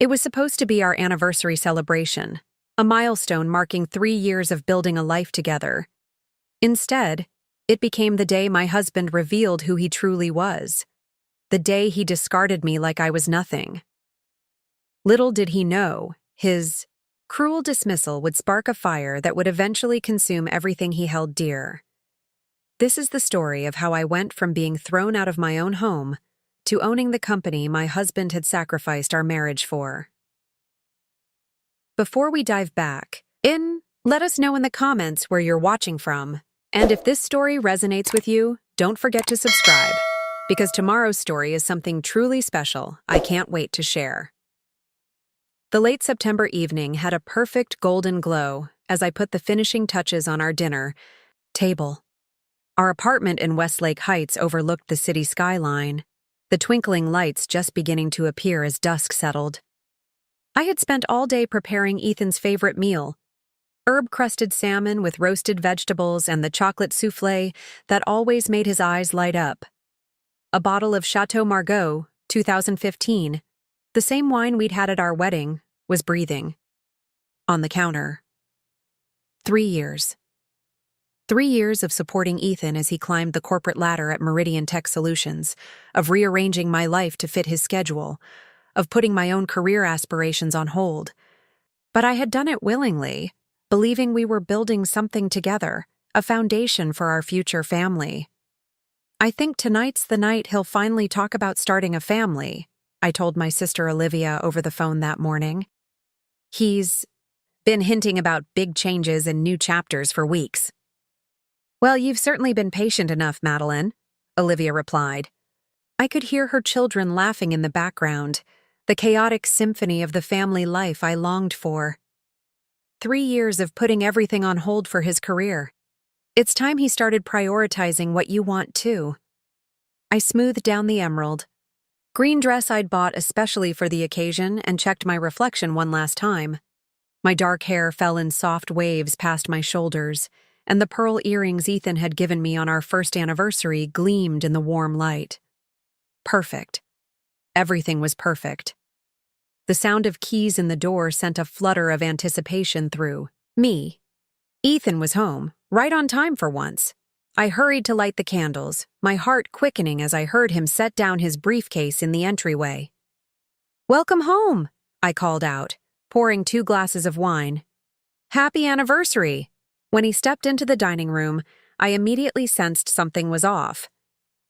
It was supposed to be our anniversary celebration, a milestone marking 3 years of building a life together. Instead, it became the day my husband revealed who he truly was. The day he discarded me like I was nothing. Little did he know, his cruel dismissal would spark a fire that would eventually consume everything he held dear. This is the story of how I went from being thrown out of my own home to owning the company my husband had sacrificed our marriage for. Before we dive back in, let us know in the comments where you're watching from. And if this story resonates with you, don't forget to subscribe, because tomorrow's story is something truly special I can't wait to share. The late September evening had a perfect golden glow as I put the finishing touches on our dinner table. Our apartment in Westlake Heights overlooked the city skyline, the twinkling lights just beginning to appear as dusk settled. I had spent all day preparing Ethan's favorite meal, herb-crusted salmon with roasted vegetables and the chocolate soufflé that always made his eyes light up. A bottle of Chateau Margaux, 2015, the same wine we'd had at our wedding, was breathing. On the counter. 3 years. 3 years of supporting Ethan as he climbed the corporate ladder at Meridian Tech Solutions, of rearranging my life to fit his schedule, of putting my own career aspirations on hold. But I had done it willingly, believing we were building something together, a foundation for our future family. I think tonight's the night he'll finally talk about starting a family, I told my sister Olivia over the phone that morning. He's been hinting about big changes and new chapters for weeks. Well, you've certainly been patient enough, Madeline, Olivia replied. I could hear her children laughing in the background, the chaotic symphony of the family life I longed for. 3 years of putting everything on hold for his career. It's time he started prioritizing what you want too. I smoothed down the emerald green dress I'd bought especially for the occasion and checked my reflection one last time. My dark hair fell in soft waves past my shoulders, and the pearl earrings Ethan had given me on our first anniversary gleamed in the warm light. Perfect. Everything was perfect. The sound of keys in the door sent a flutter of anticipation through me. Ethan was home, right on time for once. I hurried to light the candles, my heart quickening as I heard him set down his briefcase in the entryway. "Welcome home," I called out, pouring 2 glasses of wine. "Happy anniversary." When he stepped into the dining room, I immediately sensed something was off.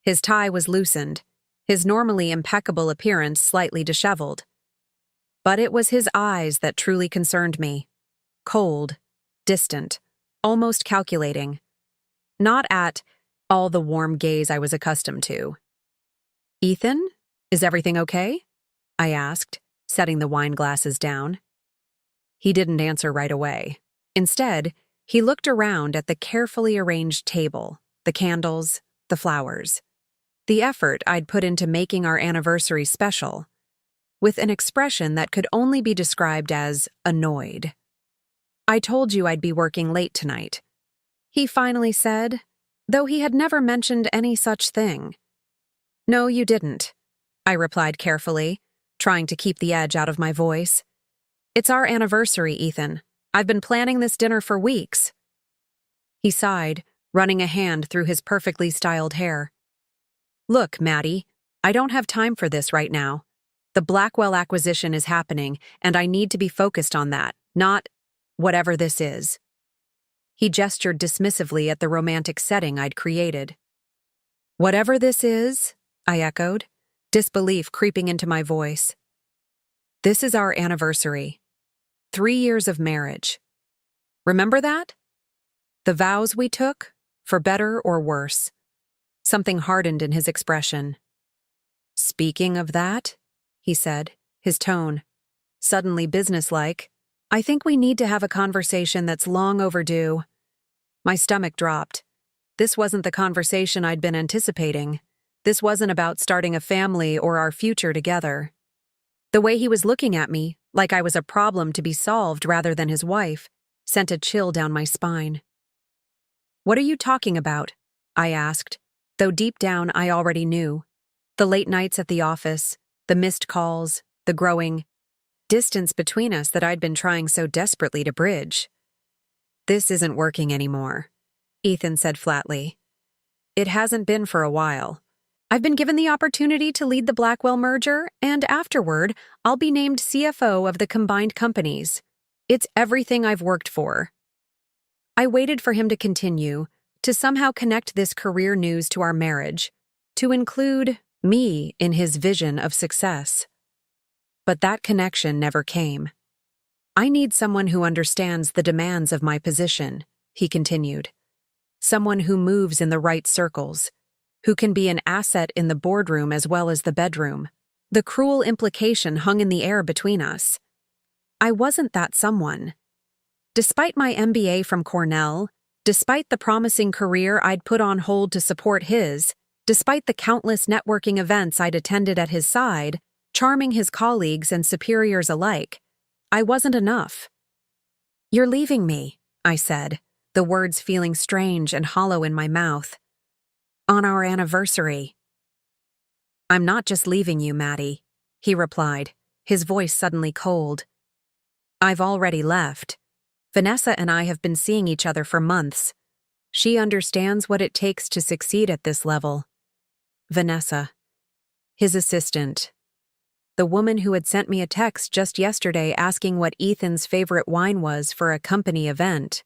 His tie was loosened, his normally impeccable appearance slightly disheveled. But it was his eyes that truly concerned me. Cold, distant, almost calculating. Not at all the warm gaze I was accustomed to. "Ethan, is everything okay?" I asked, setting the wine glasses down. He didn't answer right away. Instead, he looked around at the carefully arranged table, the candles, the flowers, the effort I'd put into making our anniversary special, with an expression that could only be described as annoyed. "I told you I'd be working late tonight," he finally said, though he had never mentioned any such thing. "No, you didn't," I replied carefully, trying to keep the edge out of my voice. "It's our anniversary, Ethan. I've been planning this dinner for weeks." He sighed, running a hand through his perfectly styled hair. "Look, Maddie, I don't have time for this right now. The Blackwell acquisition is happening, and I need to be focused on that, not whatever this is." He gestured dismissively at the romantic setting I'd created. "Whatever this is," I echoed, disbelief creeping into my voice. "This is our anniversary. 3 years of marriage. Remember that? The vows we took, for better or worse." Something hardened in his expression. "Speaking of that," he said, his tone suddenly businesslike, "I think we need to have a conversation that's long overdue." My stomach dropped. This wasn't the conversation I'd been anticipating. This wasn't about starting a family or our future together. The way he was looking at me, like I was a problem to be solved rather than his wife, sent a chill down my spine. "What are you talking about?" I asked, though deep down I already knew. The late nights at the office, the missed calls, the growing distance between us that I'd been trying so desperately to bridge. "This isn't working anymore," Ethan said flatly. "It hasn't been for a while. I've been given the opportunity to lead the Blackwell merger, and afterward, I'll be named CFO of the combined companies. It's everything I've worked for." I waited for him to continue, to somehow connect this career news to our marriage, to include me in his vision of success. But that connection never came. "I need someone who understands the demands of my position," he continued. "Someone who moves in the right circles, who can be an asset in the boardroom as well as the bedroom." The cruel implication hung in the air between us. I wasn't that someone. Despite my MBA from Cornell, despite the promising career I'd put on hold to support his, despite the countless networking events I'd attended at his side, charming his colleagues and superiors alike, I wasn't enough. "You're leaving me," I said, the words feeling strange and hollow in my mouth. "On our anniversary." "I'm not just leaving you, Maddie," he replied, his voice suddenly cold. "I've already left. Vanessa and I have been seeing each other for months. She understands what it takes to succeed at this level." Vanessa. His assistant. The woman who had sent me a text just yesterday asking what Ethan's favorite wine was for a company event.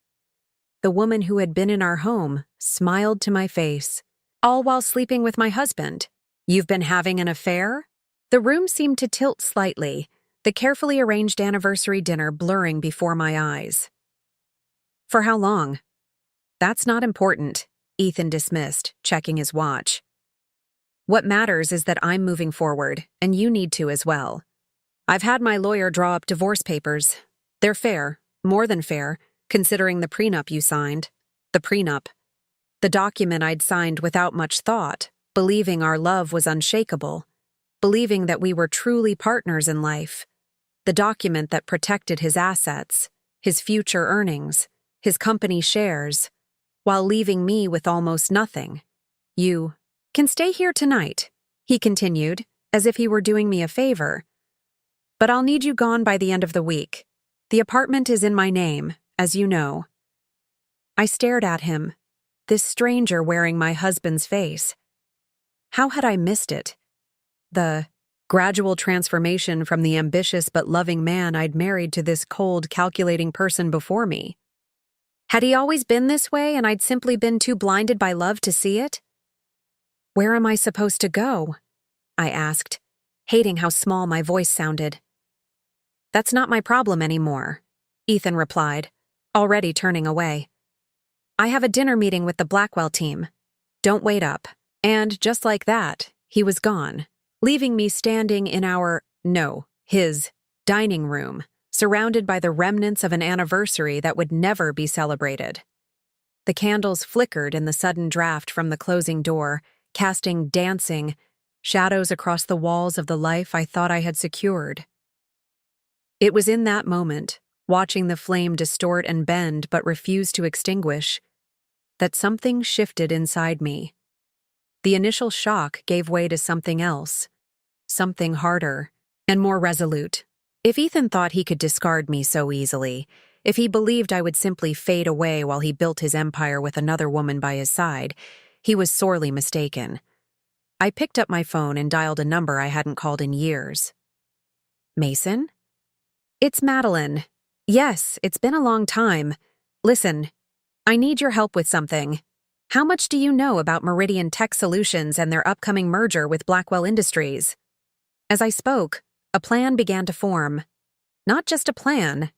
The woman who had been in our home smiled to my face, all while sleeping with my husband. "You've been having an affair?" The room seemed to tilt slightly, the carefully arranged anniversary dinner blurring before my eyes. "For how long?" "That's not important," Ethan dismissed, checking his watch. "What matters is that I'm moving forward, and you need to as well. I've had my lawyer draw up divorce papers. They're fair, more than fair, considering the prenup you signed." The prenup. The document I'd signed without much thought, believing our love was unshakable, believing that we were truly partners in life. The document that protected his assets, his future earnings, his company shares, while leaving me with almost nothing. "You can stay here tonight," he continued, as if he were doing me a favor. "But I'll need you gone by the end of the week. The apartment is in my name, as you know." I stared at him, this stranger wearing my husband's face. How had I missed it? The gradual transformation from the ambitious but loving man I'd married to this cold, calculating person before me. Had he always been this way and I'd simply been too blinded by love to see it? "Where am I supposed to go?" I asked, hating how small my voice sounded. "That's not my problem anymore," Ethan replied, already turning away. "I have a dinner meeting with the Blackwell team. Don't wait up." And just like that, he was gone, leaving me standing in his dining room, surrounded by the remnants of an anniversary that would never be celebrated. The candles flickered in the sudden draft from the closing door, casting dancing shadows across the walls of the life I thought I had secured. It was in that moment, watching the flame distort and bend but refuse to extinguish, that something shifted inside me. The initial shock gave way to something else, something harder and more resolute. If Ethan thought he could discard me so easily, if he believed I would simply fade away while he built his empire with another woman by his side, he was sorely mistaken. I picked up my phone and dialed a number I hadn't called in years. "Mason?" "It's Madeline. Yes, it's been a long time. Listen, I need your help with something. How much do you know about Meridian Tech Solutions and their upcoming merger with Blackwell Industries?" As I spoke, a plan began to form. Not just a plan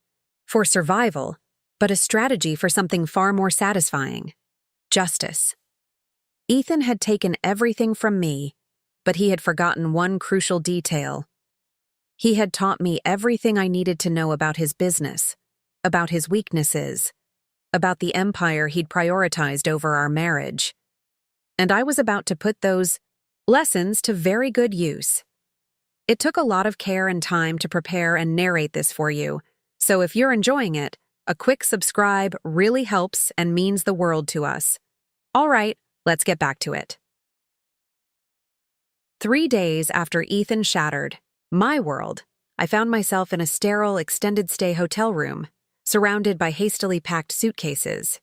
for survival, but a strategy for something far more satisfying. Justice. Ethan had taken everything from me, but he had forgotten one crucial detail. He had taught me everything I needed to know about his business, about his weaknesses, about the empire he'd prioritized over our marriage. And I was about to put those lessons to very good use. It took a lot of care and time to prepare and narrate this for you, so if you're enjoying it, a quick subscribe really helps and means the world to us. All right, let's get back to it. 3 days after Ethan shattered my world, I found myself in a sterile, extended-stay hotel room, surrounded by hastily packed suitcases.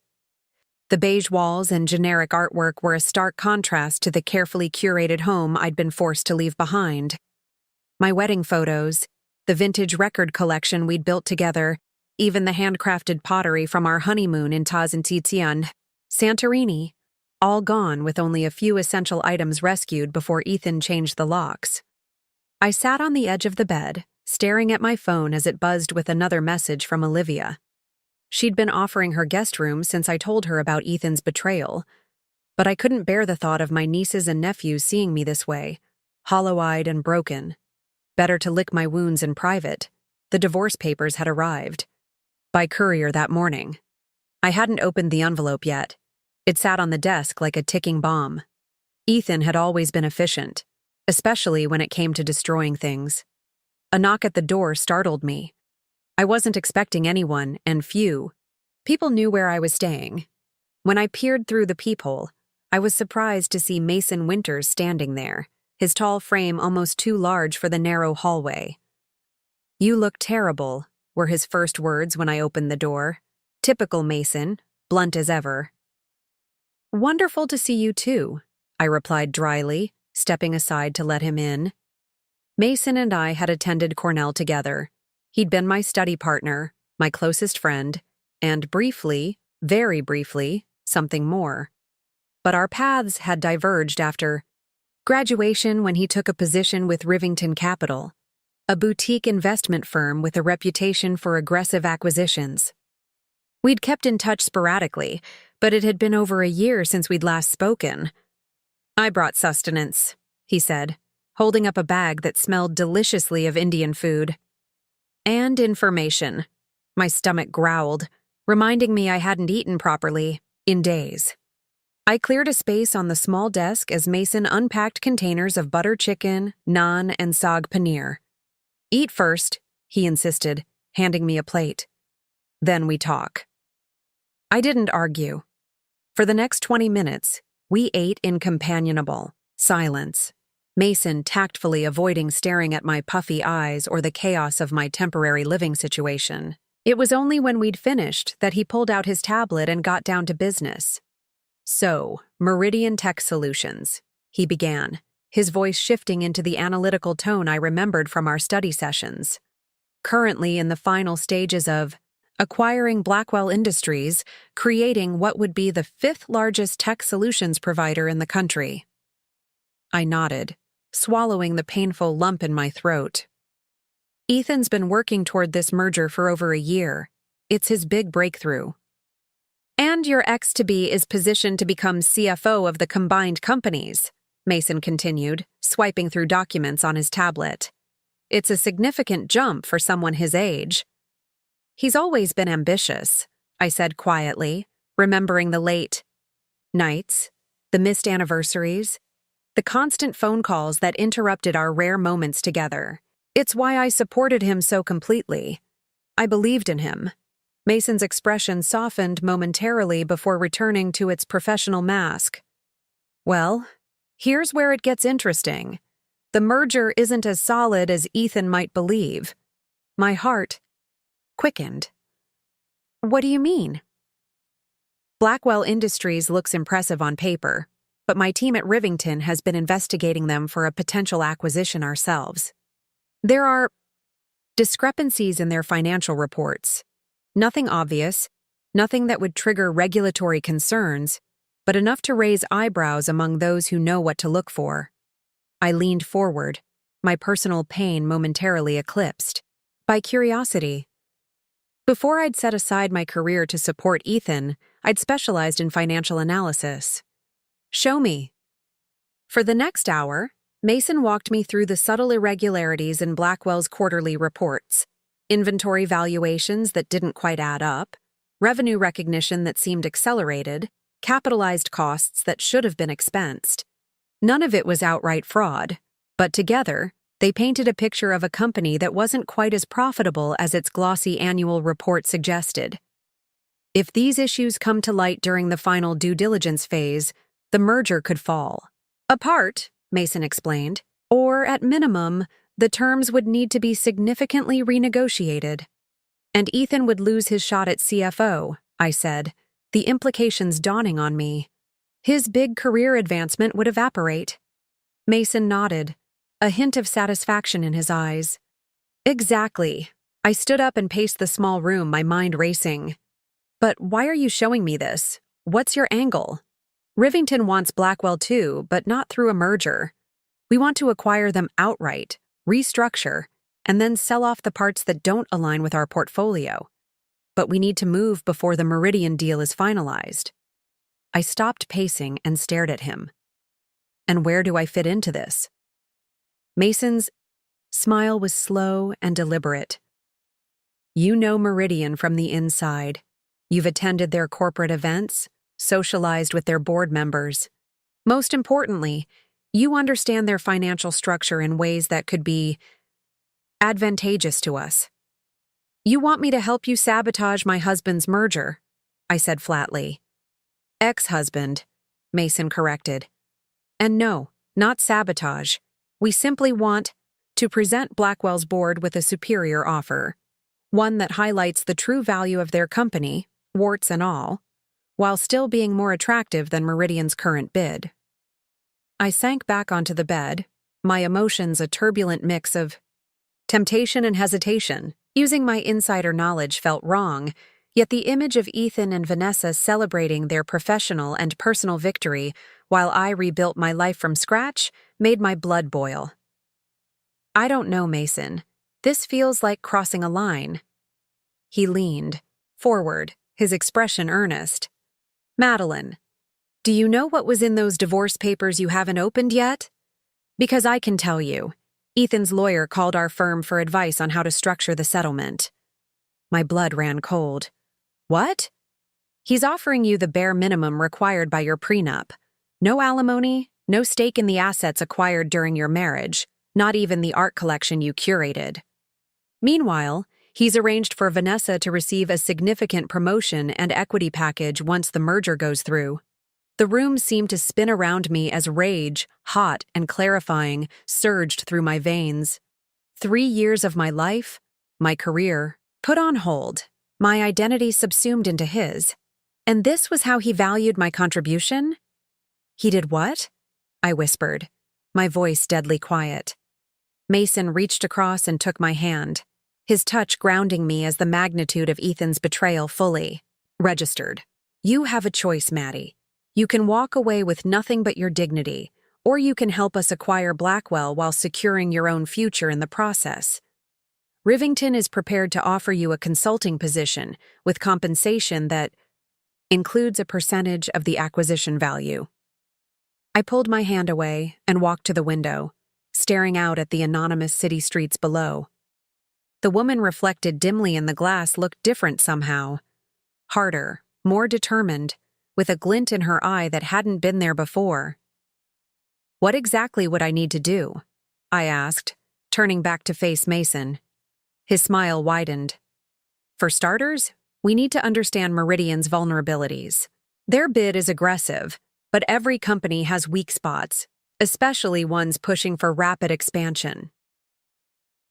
The beige walls and generic artwork were a stark contrast to the carefully curated home I'd been forced to leave behind. My wedding photos, the vintage record collection we'd built together, even the handcrafted pottery from our honeymoon in Tazantitian, Santorini, all gone with only a few essential items rescued before Ethan changed the locks. I sat on the edge of the bed, staring at my phone as it buzzed with another message from Olivia. She'd been offering her guest room since I told her about Ethan's betrayal, but I couldn't bear the thought of my nieces and nephews seeing me this way, hollow-eyed and broken. Better to lick my wounds in private. The divorce papers had arrived. By courier that morning. I hadn't opened the envelope yet. It sat on the desk like a ticking bomb. Ethan had always been efficient, especially when it came to destroying things. A knock at the door startled me. I wasn't expecting anyone, and few. People knew where I was staying. When I peered through the peephole, I was surprised to see Mason Winters standing there, his tall frame almost too large for the narrow hallway. "You look terrible," were his first words when I opened the door. Typical Mason, blunt as ever. "Wonderful to see you too," I replied dryly, stepping aside to let him in. Mason and I had attended Cornell together. He'd been my study partner, my closest friend, and briefly, very briefly, something more. But our paths had diverged after graduation when he took a position with Rivington Capital, a boutique investment firm with a reputation for aggressive acquisitions. We'd kept in touch sporadically, but it had been over a year since we'd last spoken. "I brought sustenance," he said, holding up a bag that smelled deliciously of Indian food. "And information," my stomach growled, reminding me I hadn't eaten properly in days. I cleared a space on the small desk as Mason unpacked containers of butter chicken, naan, and saag paneer. "Eat first," he insisted, handing me a plate. "Then we talk." I didn't argue. For the next 20 minutes, we ate in companionable silence, Mason tactfully avoiding staring at my puffy eyes or the chaos of my temporary living situation. It was only when we'd finished that he pulled out his tablet and got down to business. "So, Meridian Tech Solutions," he began, his voice shifting into the analytical tone I remembered from our study sessions. "Currently in the final stages of acquiring Blackwell Industries, creating what would be the 5th largest tech solutions provider in the country." I nodded, swallowing the painful lump in my throat. "Ethan's been working toward this merger for over a year. It's his big breakthrough. And your ex-to-be is positioned to become CFO of the combined companies," Mason continued, swiping through documents on his tablet. "It's a significant jump for someone his age." "He's always been ambitious," I said quietly, remembering the late nights, the missed anniversaries, the constant phone calls that interrupted our rare moments together. "It's why I supported him so completely. I believed in him." Mason's expression softened momentarily before returning to its professional mask. "Well, here's where it gets interesting. The merger isn't as solid as Ethan might believe." My heart quickened. "What do you mean?" "Blackwell Industries looks impressive on paper, but my team at Rivington has been investigating them for a potential acquisition ourselves. There are discrepancies in their financial reports. Nothing obvious, nothing that would trigger regulatory concerns, but enough to raise eyebrows among those who know what to look for." I leaned forward, my personal pain momentarily eclipsed by curiosity. Before I'd set aside my career to support Ethan, I'd specialized in financial analysis. "Show me." For the next hour, Mason walked me through the subtle irregularities in Blackwell's quarterly reports. Inventory valuations that didn't quite add up, revenue recognition that seemed accelerated, capitalized costs that should have been expensed. None of it was outright fraud, but together, they painted a picture of a company that wasn't quite as profitable as its glossy annual report suggested. If these issues come to light during the final due diligence phase, the merger could fall apart, Mason explained, or at minimum, the terms would need to be significantly renegotiated. And Ethan would lose his shot at CFO, I said, the implications dawning on me. His big career advancement would evaporate. Mason nodded, a hint of satisfaction in his eyes. Exactly. I stood up and paced the small room, my mind racing. But why are you showing me this? What's your angle? Rivington wants Blackwell too, but not through a merger. We want to acquire them outright, restructure, and then sell off the parts that don't align with our portfolio. But we need to move before the Meridian deal is finalized. I stopped pacing and stared at him. And where do I fit into this? Mason's smile was slow and deliberate. You know Meridian from the inside. You've attended their corporate events, socialized with their board members. Most importantly, you understand their financial structure in ways that could be advantageous to us. You want me to help you sabotage my husband's merger, I said flatly. Ex-husband, Mason corrected. And no, not sabotage. We simply want to present Blackwell's board with a superior offer, one that highlights the true value of their company, warts and all, while still being more attractive than Meridian's current bid. I sank back onto the bed, my emotions a turbulent mix of temptation and hesitation. Using my insider knowledge felt wrong, yet the image of Ethan and Vanessa celebrating their professional and personal victory while I rebuilt my life from scratch made my blood boil. I don't know, Mason. This feels like crossing a line. He leaned forward, his expression earnest. Madeline, do you know what was in those divorce papers you haven't opened yet? Because I can tell you. Ethan's lawyer called our firm for advice on how to structure the settlement. My blood ran cold. What? He's offering you the bare minimum required by your prenup. No alimony, no stake in the assets acquired during your marriage, not even the art collection you curated. Meanwhile, he's arranged for Vanessa to receive a significant promotion and equity package once the merger goes through. The room seemed to spin around me as rage, hot and clarifying, surged through my veins. 3 years of my life, my career, put on hold, my identity subsumed into his. And this was how he valued my contribution? He did what? I whispered, my voice deadly quiet. Mason reached across and took my hand, his touch grounding me as the magnitude of Ethan's betrayal fully registered. You have a choice, Maddie. You can walk away with nothing but your dignity, or you can help us acquire Blackwell while securing your own future in the process. Rivington is prepared to offer you a consulting position with compensation that includes a percentage of the acquisition value. I pulled my hand away and walked to the window, staring out at the anonymous city streets below. The woman reflected dimly in the glass looked different somehow. Harder, more determined, with a glint in her eye that hadn't been there before. What exactly would I need to do? I asked, turning back to face Mason. His smile widened. For starters, we need to understand Meridian's vulnerabilities. Their bid is aggressive, but every company has weak spots, especially ones pushing for rapid expansion.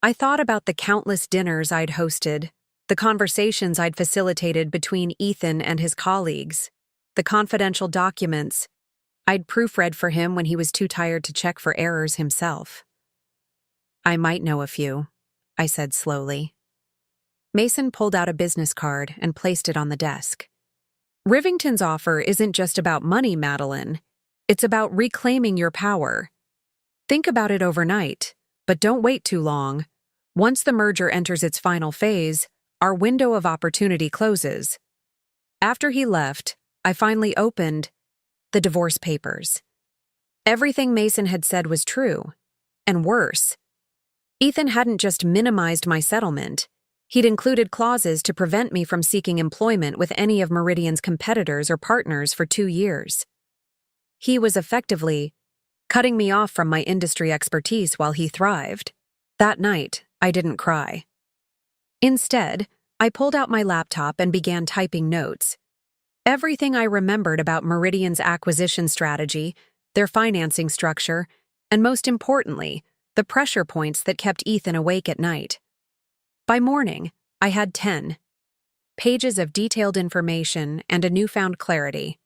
I thought about the countless dinners I'd hosted, the conversations I'd facilitated between Ethan and his colleagues, the confidential documents I'd proofread for him when he was too tired to check for errors himself. I might know a few, I said slowly. Mason pulled out a business card and placed it on the desk. Rivington's offer isn't just about money, Madeline. It's about reclaiming your power. Think about it overnight, but don't wait too long. Once the merger enters its final phase, our window of opportunity closes. After he left, I finally opened the divorce papers. Everything Mason had said was true, and worse. Ethan hadn't just minimized my settlement. He'd included clauses to prevent me from seeking employment with any of Meridian's competitors or partners for 2 years. He was effectively cutting me off from my industry expertise while he thrived. That night, I didn't cry. Instead, I pulled out my laptop and began typing notes. Everything I remembered about Meridian's acquisition strategy, their financing structure, and most importantly, the pressure points that kept Ethan awake at night. By morning, I had 10 pages of detailed information and a newfound clarity.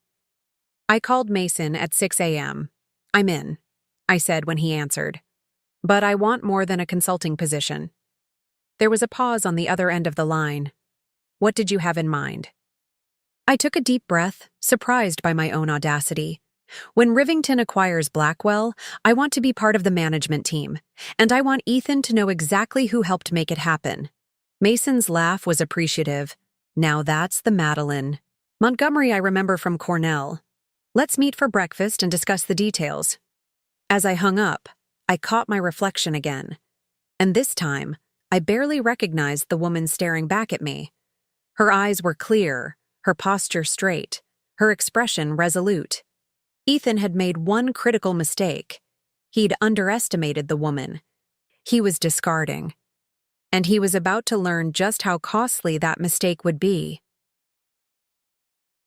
I called Mason at 6 a.m. "I'm in," I said when he answered. "But I want more than a consulting position." There was a pause on the other end of the line. "What did you have in mind?" I took a deep breath, surprised by my own audacity. When Rivington acquires Blackwell, I want to be part of the management team, and I want Ethan to know exactly who helped make it happen. Mason's laugh was appreciative. "Now that's the Madeline. Montgomery I remember from Cornell. Let's meet for breakfast and discuss the details." As I hung up, I caught my reflection again. And this time, I barely recognized the woman staring back at me. Her eyes were clear, her posture straight, her expression resolute. Ethan had made one critical mistake. He'd underestimated the woman. He was discarding. And he was about to learn just how costly that mistake would be.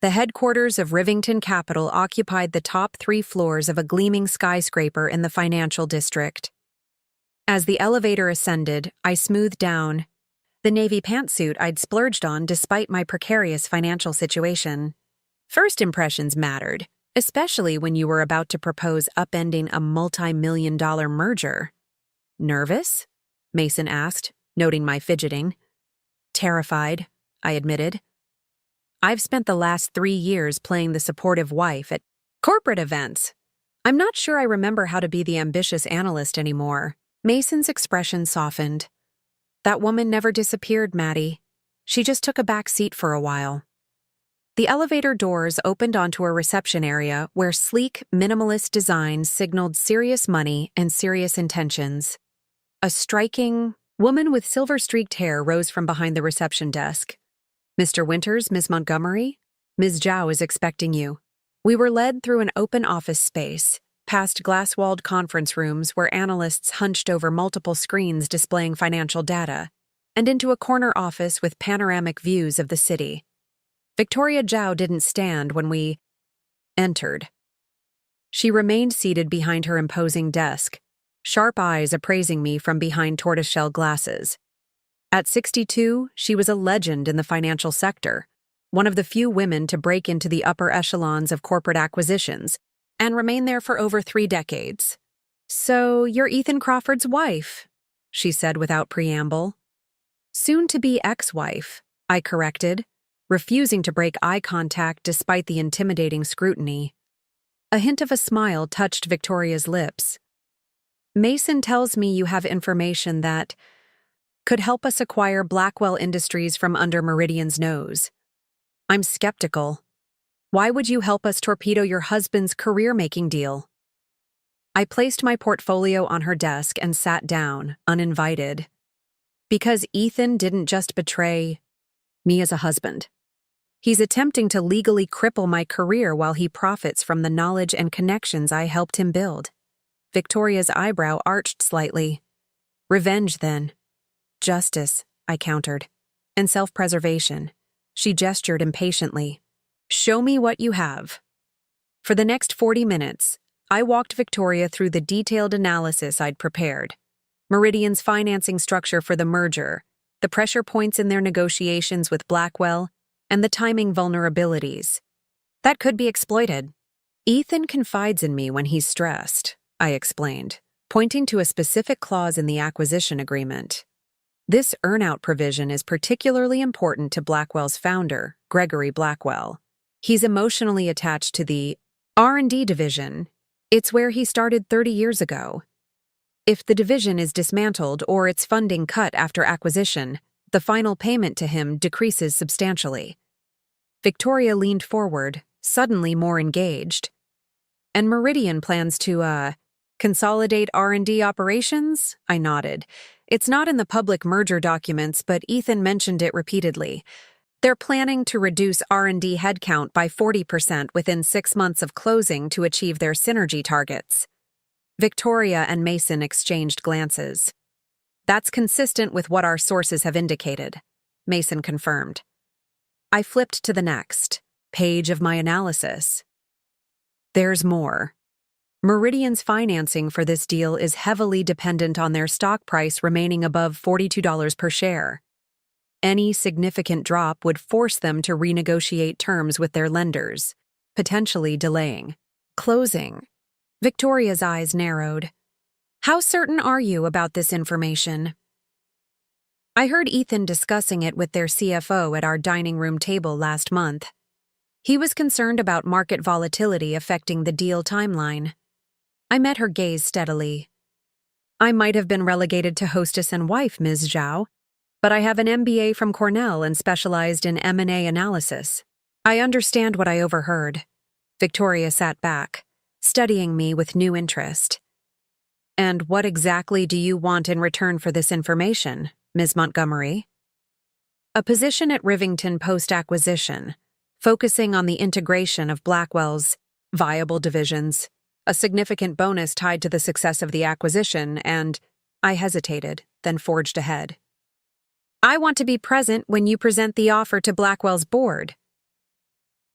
The headquarters of Rivington Capital occupied the top 3 floors of a gleaming skyscraper in the financial district. As the elevator ascended, I smoothed down the navy pantsuit I'd splurged on despite my precarious financial situation. First impressions mattered, especially when you were about to propose upending a multi-million-dollar merger. "Nervous?" Mason asked, noting my fidgeting. "Terrified," I admitted. I've spent the last 3 years playing the supportive wife at corporate events. I'm not sure I remember how to be the ambitious analyst anymore. Mason's expression softened. "That woman never disappeared, Maddie. She just took a back seat for a while." The elevator doors opened onto a reception area where sleek, minimalist designs signaled serious money and serious intentions. A striking woman with silver-streaked hair rose from behind the reception desk. "Mr. Winters, Miss Montgomery, Ms. Zhao is expecting you." We were led through an open office space, past glass-walled conference rooms where analysts hunched over multiple screens displaying financial data, and into a corner office with panoramic views of the city. Victoria Zhao didn't stand when we entered. She remained seated behind her imposing desk, sharp eyes appraising me from behind tortoiseshell glasses. At 62, she was a legend in the financial sector, one of the few women to break into the upper echelons of corporate acquisitions, and remain there for over 3 decades. "So, you're Ethan Crawford's wife," she said without preamble. "Soon-to-be ex-wife," I corrected, refusing to break eye contact despite the intimidating scrutiny. A hint of a smile touched Victoria's lips. "Mason tells me you have information that could help us acquire Blackwell Industries from under Meridian's nose. I'm skeptical. Why would you help us torpedo your husband's career-making deal?" I placed my portfolio on her desk and sat down, uninvited. Because Ethan didn't just betray me as a husband. He's attempting to legally cripple my career while he profits from the knowledge and connections I helped him build. Victoria's eyebrow arched slightly. "Revenge, then." "Justice," I countered. "And self-preservation." She gestured impatiently. "Show me what you have." For the next 40 minutes, I walked Victoria through the detailed analysis I'd prepared. Meridian's financing structure for the merger, the pressure points in their negotiations with Blackwell, and the timing vulnerabilities that could be exploited. "Ethan confides in me when he's stressed," I explained, pointing to a specific clause in the acquisition agreement. "This earn-out provision is particularly important to Blackwell's founder, Gregory Blackwell. He's emotionally attached to the R&D division. It's where he started 30 years ago. If the division is dismantled or its funding cut after acquisition, the final payment to him decreases substantially." Victoria leaned forward, suddenly more engaged. "And Meridian plans to, consolidate R&D operations?" I nodded. "It's not in the public merger documents, but Ethan mentioned it repeatedly. They're planning to reduce R&D headcount by 40% within 6 months of closing to achieve their synergy targets." Victoria and Mason exchanged glances. "That's consistent with what our sources have indicated," Mason confirmed. I flipped to the next page of my analysis. "There's more." Meridian's financing for this deal is heavily dependent on their stock price remaining above $42 per share. Any significant drop would force them to renegotiate terms with their lenders, potentially delaying closing. Victoria's eyes narrowed. How certain are you about this information? I heard Ethan discussing it with their CFO at our dining room table last month. He was concerned about market volatility affecting the deal timeline. I met her gaze steadily. I might have been relegated to hostess and wife, Ms. Zhao, but I have an MBA from Cornell and specialized in M&A analysis. I understand what I overheard. Victoria sat back, studying me with new interest. And what exactly do you want in return for this information, Ms. Montgomery? A position at Rivington post-acquisition, focusing on the integration of Blackwell's viable divisions, a significant bonus tied to the success of the acquisition, and I hesitated, then forged ahead. I want to be present when you present the offer to Blackwell's board.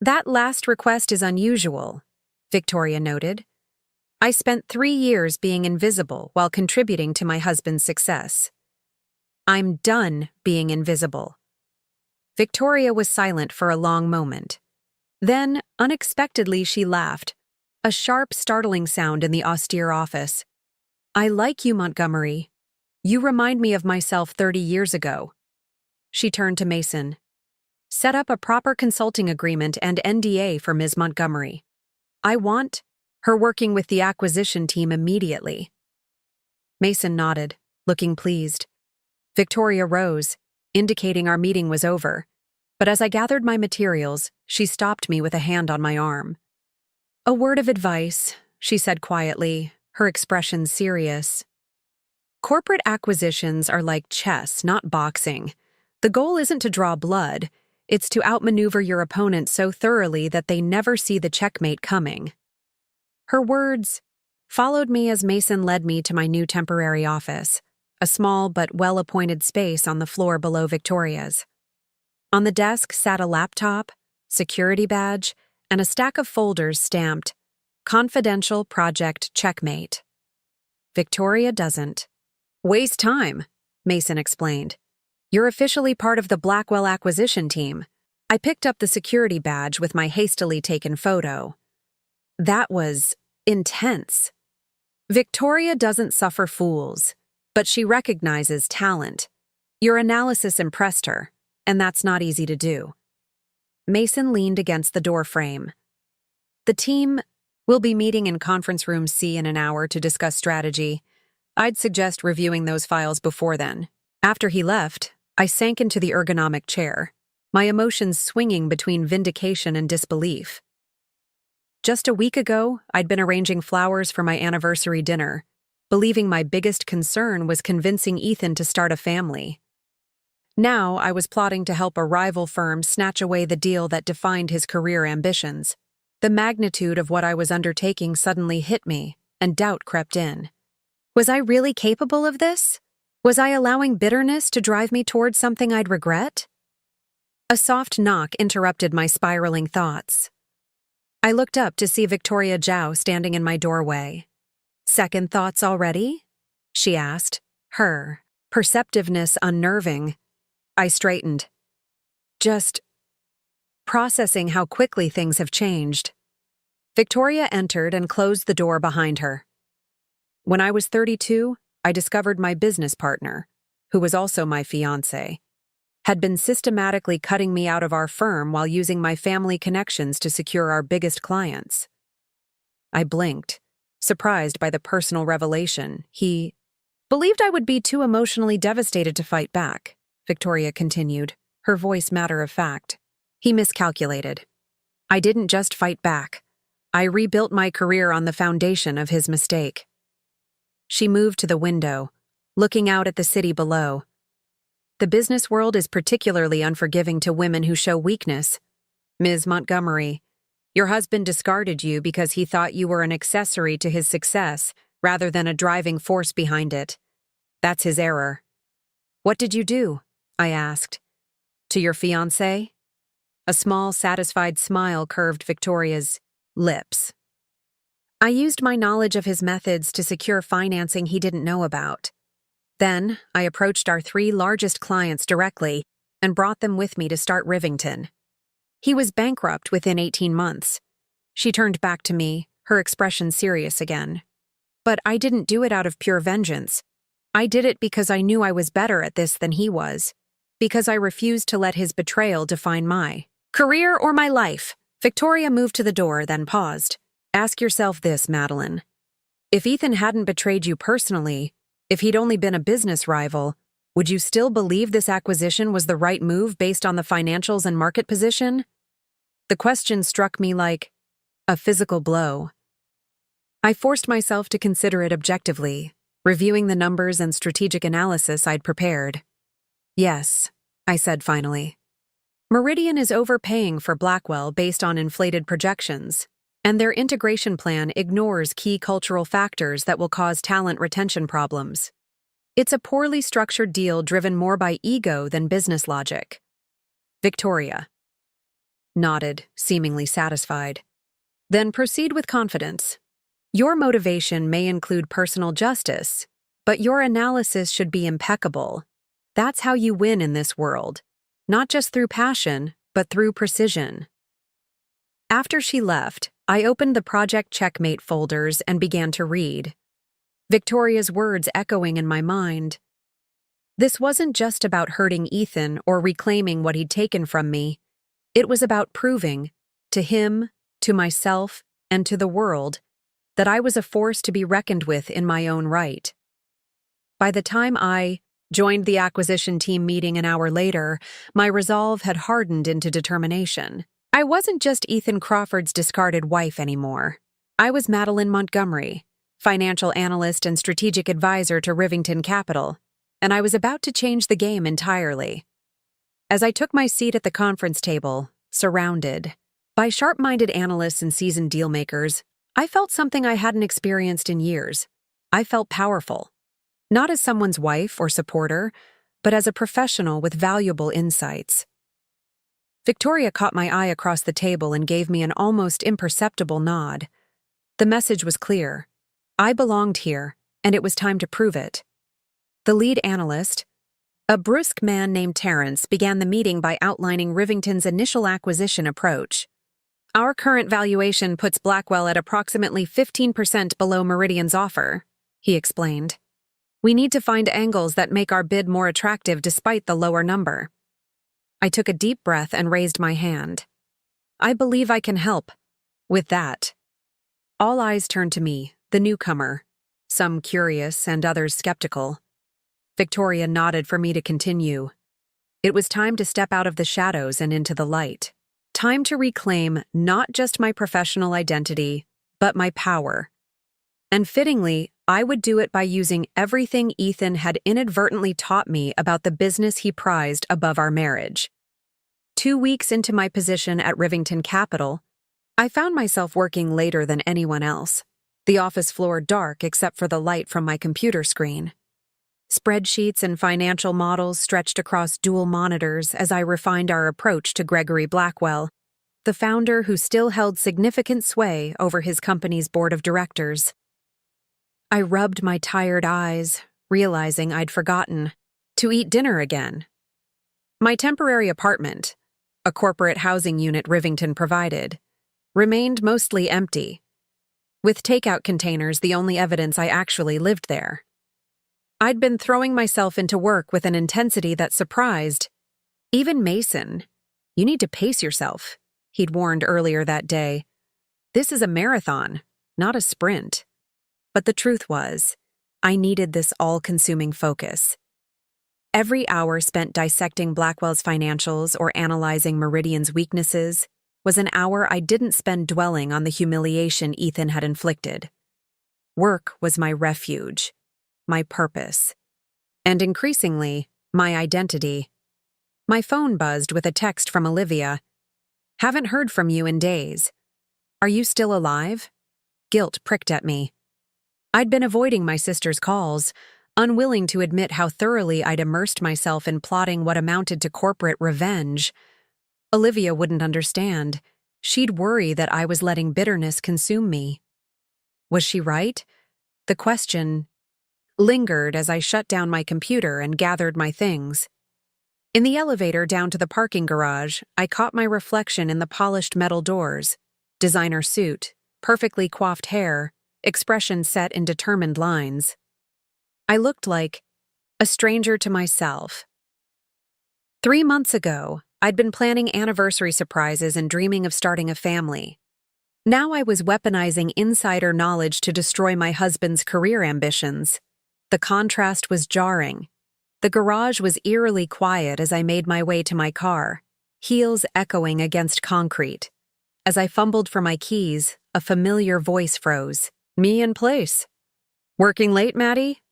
That last request is unusual, Victoria noted. I spent 3 years being invisible while contributing to my husband's success. I'm done being invisible. Victoria was silent for a long moment. Then, unexpectedly, she laughed, a sharp, startling sound in the austere office. I like you, Montgomery. You remind me of myself 30 years ago. She turned to Mason. Set up a proper consulting agreement and NDA for Ms. Montgomery. I want her working with the acquisition team immediately. Mason nodded, looking pleased. Victoria rose, indicating our meeting was over, but as I gathered my materials, she stopped me with a hand on my arm. A word of advice, she said quietly, her expression serious. Corporate acquisitions are like chess, not boxing. The goal isn't to draw blood, it's to outmaneuver your opponent so thoroughly that they never see the checkmate coming. Her words followed me as Mason led me to my new temporary office, a small but well-appointed space on the floor below Victoria's. On the desk sat a laptop, security badge, and a stack of folders stamped, Confidential Project Checkmate. Victoria doesn't waste time, Mason explained. You're officially part of the Blackwell acquisition team. I picked up the security badge with my hastily taken photo. That was intense. Victoria doesn't suffer fools, but she recognizes talent. Your analysis impressed her, and that's not easy to do. Mason leaned against the doorframe. The team will be meeting in conference room C in an hour to discuss strategy. I'd suggest reviewing those files before then. After he left, I sank into the ergonomic chair, my emotions swinging between vindication and disbelief. Just a week ago, I'd been arranging flowers for my anniversary dinner, believing my biggest concern was convincing Ethan to start a family. Now I was plotting to help a rival firm snatch away the deal that defined his career ambitions. The magnitude of what I was undertaking suddenly hit me, and doubt crept in. Was I really capable of this? Was I allowing bitterness to drive me towards something I'd regret? A soft knock interrupted my spiraling thoughts. I looked up to see Victoria Zhao standing in my doorway. Second thoughts already? She asked, her perceptiveness unnerving. I straightened. Just processing how quickly things have changed. Victoria entered and closed the door behind her. When I was 32, I discovered my business partner, who was also my fiancé, had been systematically cutting me out of our firm while using my family connections to secure our biggest clients. I blinked, surprised by the personal revelation. He believed I would be too emotionally devastated to fight back, Victoria continued, her voice matter of fact. He miscalculated. I didn't just fight back. I rebuilt my career on the foundation of his mistake. She moved to the window, looking out at the city below. The business world is particularly unforgiving to women who show weakness. Ms. Montgomery, your husband discarded you because he thought you were an accessory to his success rather than a driving force behind it. That's his error. What did you do? I asked. To your fiancé? A small, satisfied smile curved Victoria's lips. I used my knowledge of his methods to secure financing he didn't know about. Then, I approached our 3 largest clients directly and brought them with me to start Rivington. He was bankrupt within 18 months. She turned back to me, her expression serious again. But I didn't do it out of pure vengeance. I did it because I knew I was better at this than he was, because I refused to let his betrayal define my career or my life. Victoria moved to the door, then paused. Ask yourself this, Madeline. If Ethan hadn't betrayed you personally, if he'd only been a business rival, would you still believe this acquisition was the right move based on the financials and market position? The question struck me like a physical blow. I forced myself to consider it objectively, reviewing the numbers and strategic analysis I'd prepared. Yes, I said finally. Meridian is overpaying for Blackwell based on inflated projections, and their integration plan ignores key cultural factors that will cause talent retention problems. It's a poorly structured deal driven more by ego than business logic. Victoria nodded, seemingly satisfied. Then proceed with confidence. Your motivation may include personal justice, but your analysis should be impeccable. That's how you win in this world, not just through passion, but through precision. After she left, I opened the Project Checkmate folders and began to read, Victoria's words echoing in my mind. This wasn't just about hurting Ethan or reclaiming what he'd taken from me. It was about proving, to him, to myself, and to the world, that I was a force to be reckoned with in my own right. By the time I joined the acquisition team meeting an hour later, my resolve had hardened into determination. I wasn't just Ethan Crawford's discarded wife anymore. I was Madeline Montgomery, financial analyst and strategic advisor to Rivington Capital, and I was about to change the game entirely. As I took my seat at the conference table, surrounded by sharp-minded analysts and seasoned dealmakers, I felt something I hadn't experienced in years. I felt powerful. Not as someone's wife or supporter, but as a professional with valuable insights. Victoria caught my eye across the table and gave me an almost imperceptible nod. The message was clear. I belonged here, and it was time to prove it. The lead analyst, a brusque man named Terrence, began the meeting by outlining Rivington's initial acquisition approach. Our current valuation puts Blackwell at approximately 15% below Meridian's offer, he explained. We need to find angles that make our bid more attractive despite the lower number. I took a deep breath and raised my hand. I believe I can help. With that, all eyes turned to me, the newcomer, some curious and others skeptical. Victoria nodded for me to continue. It was time to step out of the shadows and into the light. Time to reclaim not just my professional identity, but my power. And fittingly, I would do it by using everything Ethan had inadvertently taught me about the business he prized above our marriage. 2 weeks into my position at Rivington Capital, I found myself working later than anyone else, the office floor dark except for the light from my computer screen. Spreadsheets and financial models stretched across dual monitors as I refined our approach to Gregory Blackwell, the founder who still held significant sway over his company's board of directors. I rubbed my tired eyes, realizing I'd forgotten to eat dinner again. My temporary apartment, a corporate housing unit Rivington provided, remained mostly empty, with takeout containers the only evidence I actually lived there. I'd been throwing myself into work with an intensity that surprised even Mason. You need to pace yourself, he'd warned earlier that day. This is a marathon, not a sprint. But the truth was, I needed this all-consuming focus. Every hour spent dissecting Blackwell's financials or analyzing Meridian's weaknesses was an hour I didn't spend dwelling on the humiliation Ethan had inflicted. Work was my refuge, my purpose, and increasingly, my identity. My phone buzzed with a text from Olivia. Haven't heard from you in days. Are you still alive? Guilt pricked at me. I'd been avoiding my sister's calls, unwilling to admit how thoroughly I'd immersed myself in plotting what amounted to corporate revenge. Olivia wouldn't understand. She'd worry that I was letting bitterness consume me. Was she right? The question lingered as I shut down my computer and gathered my things. In the elevator down to the parking garage, I caught my reflection in the polished metal doors. Designer suit, perfectly coiffed hair, expression set in determined lines. I looked like a stranger to myself. 3 months ago, I'd been planning anniversary surprises and dreaming of starting a family. Now I was weaponizing insider knowledge to destroy my husband's career ambitions. The contrast was jarring. The garage was eerily quiet as I made my way to my car, heels echoing against concrete. As I fumbled for my keys, a familiar voice froze. "Me in place." "Working late, Maddie?"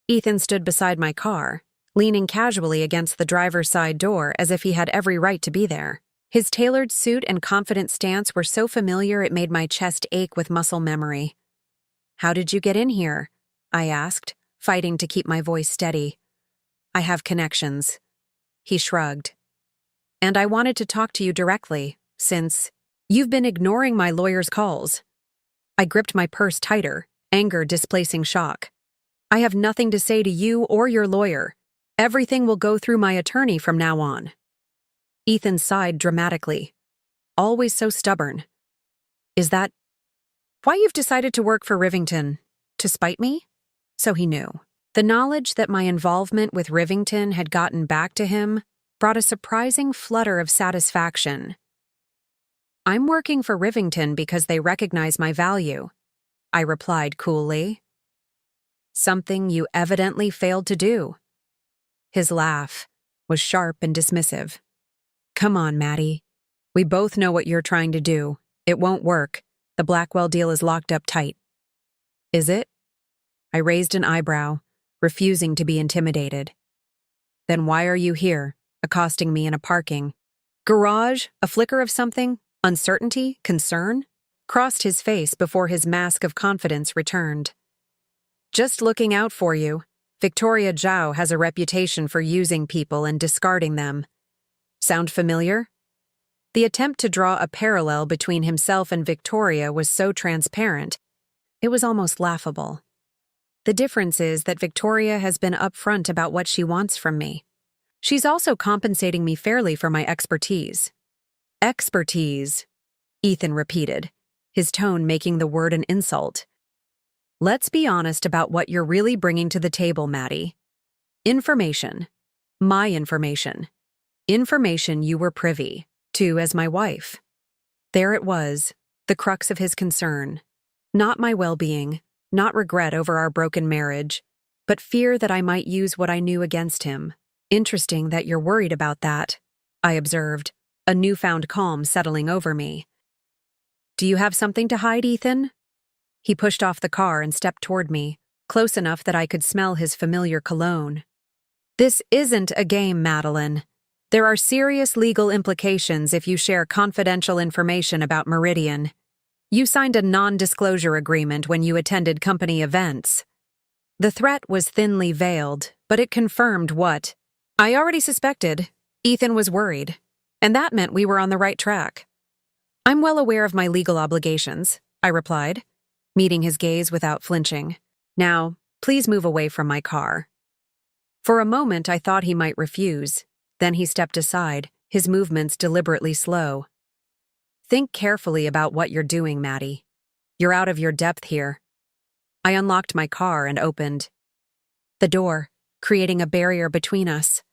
Ethan stood beside my car, leaning casually against the driver's side door as if he had every right to be there. His tailored suit and confident stance were so familiar it made my chest ache with muscle memory. "How did you get in here?" I asked, fighting to keep my voice steady. "I have connections." He shrugged. "And I wanted to talk to you directly, since you've been ignoring my lawyer's calls." I gripped my purse tighter, anger displacing shock. "I have nothing to say to you or your lawyer. Everything will go through my attorney from now on." Ethan sighed dramatically. Always so stubborn. "Is that why you've decided to work for Rivington? To spite me?" So he knew. The knowledge that my involvement with Rivington had gotten back to him brought a surprising flutter of satisfaction. "I'm working for Rivington because they recognize my value," I replied coolly. "Something you evidently failed to do." His laugh was sharp and dismissive. "Come on, Maddie. We both know what you're trying to do. It won't work. The Blackwell deal is locked up tight." "Is it?" I raised an eyebrow, refusing to be intimidated. "Then why are you here, accosting me in a parking garage? A flicker of something? Uncertainty? Concern?" Crossed his face before his mask of confidence returned. "Just looking out for you. Victoria Zhao has a reputation for using people and discarding them." Sound familiar? The attempt to draw a parallel between himself and Victoria was so transparent, it was almost laughable. The difference is that Victoria has been upfront about what she wants from me. She's also compensating me fairly for my expertise. "Expertise," Ethan repeated, his tone making the word an insult. "Let's be honest about what you're really bringing to the table, Maddie. Information. My information. Information you were privy to as my wife." There it was, the crux of his concern. Not my well-being, not regret over our broken marriage, but fear that I might use what I knew against him. "Interesting that you're worried about that," I observed, a newfound calm settling over me. "Do you have something to hide, Ethan?" He pushed off the car and stepped toward me, close enough that I could smell his familiar cologne. "This isn't a game, Madeline. There are serious legal implications if you share confidential information about Meridian. You signed a non-disclosure agreement when you attended company events." The threat was thinly veiled, but it confirmed what I already suspected. Ethan was worried, and that meant we were on the right track. "I'm well aware of my legal obligations," I replied, meeting his gaze without flinching. "Now, please move away from my car." For a moment I thought he might refuse. Then he stepped aside, his movements deliberately slow. "Think carefully about what you're doing, Maddie. You're out of your depth here." I unlocked my car and opened the door, creating a barrier between us.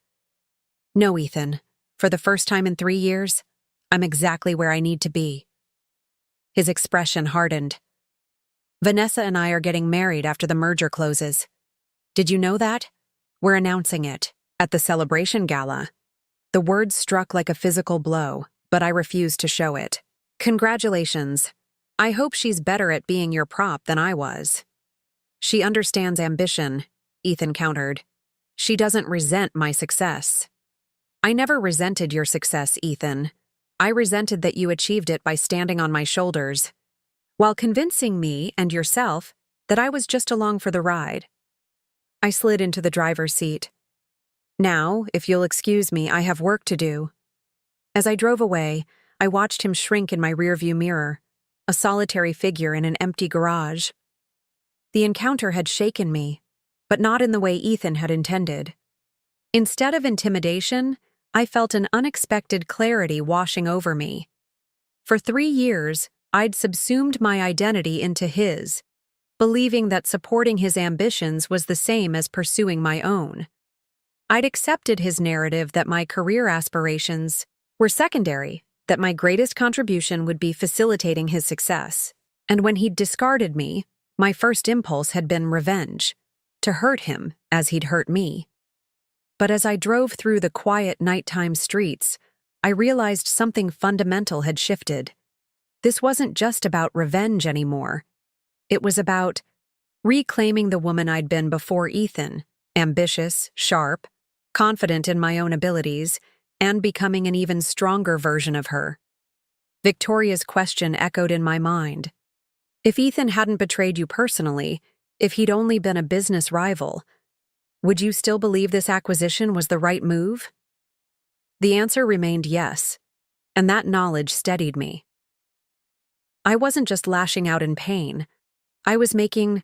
"No, Ethan. For the first time in 3 years, I'm exactly where I need to be." His expression hardened. "Vanessa and I are getting married after the merger closes. Did you know that? We're announcing it at the celebration gala." The words struck like a physical blow, but I refused to show it. "Congratulations. I hope she's better at being your prop than I was." "She understands ambition," Ethan countered. "She doesn't resent my success." "I never resented your success, Ethan. I resented that you achieved it by standing on my shoulders, while convincing me and yourself that I was just along for the ride." I slid into the driver's seat. "Now, if you'll excuse me, I have work to do." As I drove away, I watched him shrink in my rearview mirror, a solitary figure in an empty garage. The encounter had shaken me, but not in the way Ethan had intended. Instead of intimidation, I felt an unexpected clarity washing over me. For 3 years, I'd subsumed my identity into his, believing that supporting his ambitions was the same as pursuing my own. I'd accepted his narrative that my career aspirations were secondary, that my greatest contribution would be facilitating his success. And when he'd discarded me, my first impulse had been revenge, to hurt him as he'd hurt me. But as I drove through the quiet nighttime streets, I realized something fundamental had shifted. This wasn't just about revenge anymore. It was about reclaiming the woman I'd been before Ethan, ambitious, sharp, confident in my own abilities, and becoming an even stronger version of her. Victoria's question echoed in my mind. If Ethan hadn't betrayed you personally, if he'd only been a business rival, would you still believe this acquisition was the right move? The answer remained yes, and that knowledge steadied me. I wasn't just lashing out in pain. I was making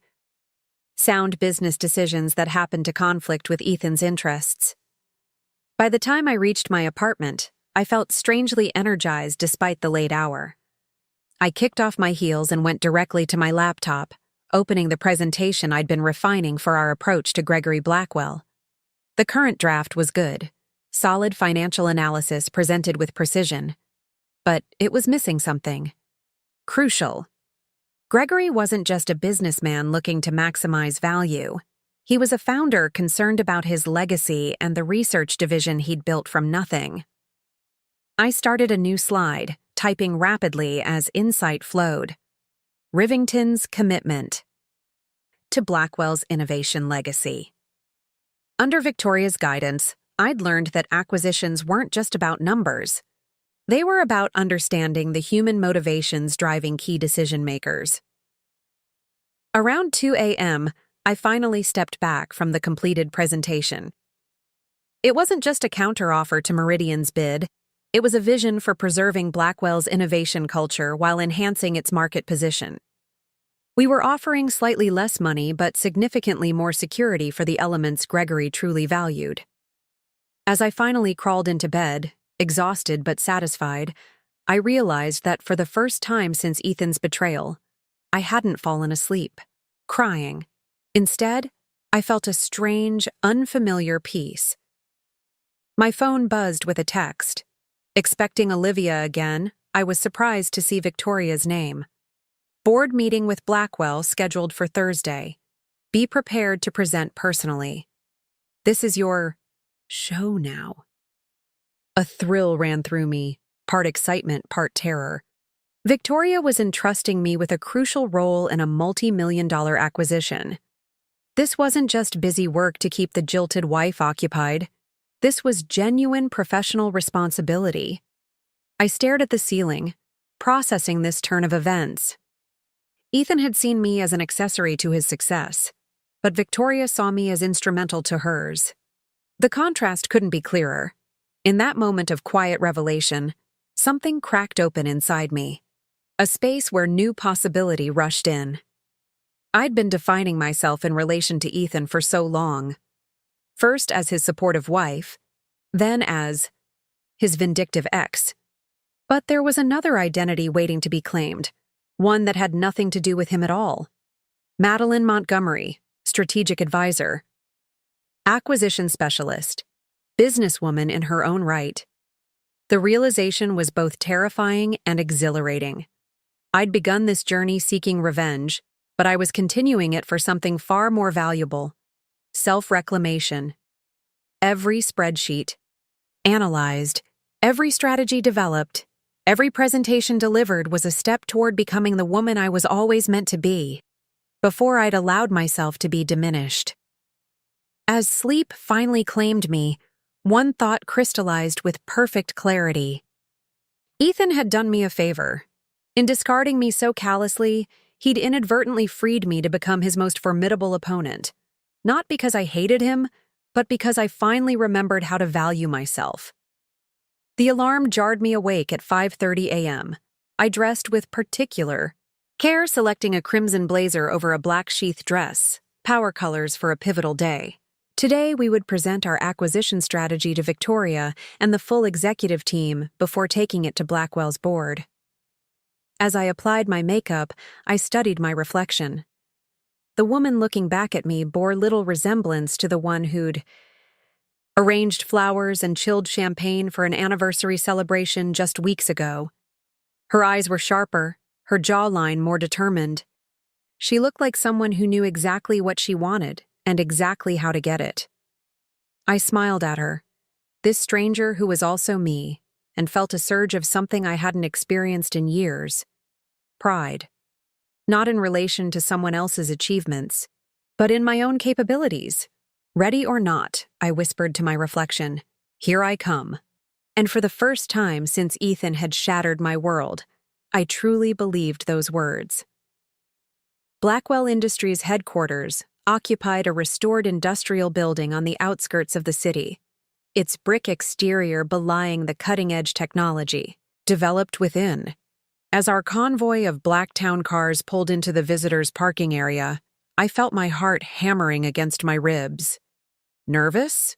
sound business decisions that happened to conflict with Ethan's interests. By the time I reached my apartment, I felt strangely energized despite the late hour. I kicked off my heels and went directly to my laptop, opening the presentation I'd been refining for our approach to Gregory Blackwell. The current draft was good, solid financial analysis presented with precision. But it was missing something. Crucial. Gregory wasn't just a businessman looking to maximize value. He was a founder concerned about his legacy and the research division he'd built from nothing. I started a new slide, typing rapidly as insight flowed. Rivington's commitment to Blackwell's innovation legacy. Under Victoria's guidance, I'd learned that acquisitions weren't just about numbers. They were about understanding the human motivations driving key decision-makers. Around 2 a.m., I finally stepped back from the completed presentation. It wasn't just a counteroffer to Meridian's bid. It was a vision for preserving Blackwell's innovation culture while enhancing its market position. We were offering slightly less money but significantly more security for the elements Gregory truly valued. As I finally crawled into bed, exhausted but satisfied, I realized that for the first time since Ethan's betrayal, I hadn't fallen asleep, crying. Instead, I felt a strange, unfamiliar peace. My phone buzzed with a text. Expecting Olivia again, I was surprised to see Victoria's name. Board meeting with Blackwell scheduled for Thursday. Be prepared to present personally. This is your show now. A thrill ran through me, part excitement, part terror. Victoria was entrusting me with a crucial role in a multi-million-dollar acquisition. This wasn't just busy work to keep the jilted wife occupied. This was genuine professional responsibility. I stared at the ceiling, processing this turn of events. Ethan had seen me as an accessory to his success, but Victoria saw me as instrumental to hers. The contrast couldn't be clearer. In that moment of quiet revelation, something cracked open inside me, a space where new possibility rushed in. I'd been defining myself in relation to Ethan for so long, first as his supportive wife, then as his vindictive ex. But there was another identity waiting to be claimed, one that had nothing to do with him at all. Madeline Montgomery, strategic advisor, acquisition specialist, businesswoman in her own right. The realization was both terrifying and exhilarating. I'd begun this journey seeking revenge, but I was continuing it for something far more valuable: self-reclamation. Every spreadsheet analyzed, every strategy developed, every presentation delivered was a step toward becoming the woman I was always meant to be, before I'd allowed myself to be diminished. As sleep finally claimed me, one thought crystallized with perfect clarity. Ethan had done me a favor. In discarding me so callously, he'd inadvertently freed me to become his most formidable opponent. Not because I hated him, but because I finally remembered how to value myself. The alarm jarred me awake at 5:30 a.m. I dressed with particular Care selecting a crimson blazer over a black sheath dress, power colors for a pivotal day. Today, we would present our acquisition strategy to Victoria and the full executive team before taking it to Blackwell's board. As I applied my makeup, I studied my reflection. The woman looking back at me bore little resemblance to the one who'd arranged flowers and chilled champagne for an anniversary celebration just weeks ago. Her eyes were sharper, her jawline more determined. She looked like someone who knew exactly what she wanted and exactly how to get it. I smiled at her, this stranger who was also me, and felt a surge of something I hadn't experienced in years. Pride. Not in relation to someone else's achievements, but in my own capabilities. Ready or not, I whispered to my reflection, here I come. And for the first time since Ethan had shattered my world, I truly believed those words. Blackwell Industries' headquarters occupied a restored industrial building on the outskirts of the city, its brick exterior belying the cutting-edge technology developed within. As our convoy of Blacktown cars pulled into the visitors' parking area, I felt my heart hammering against my ribs. Nervous?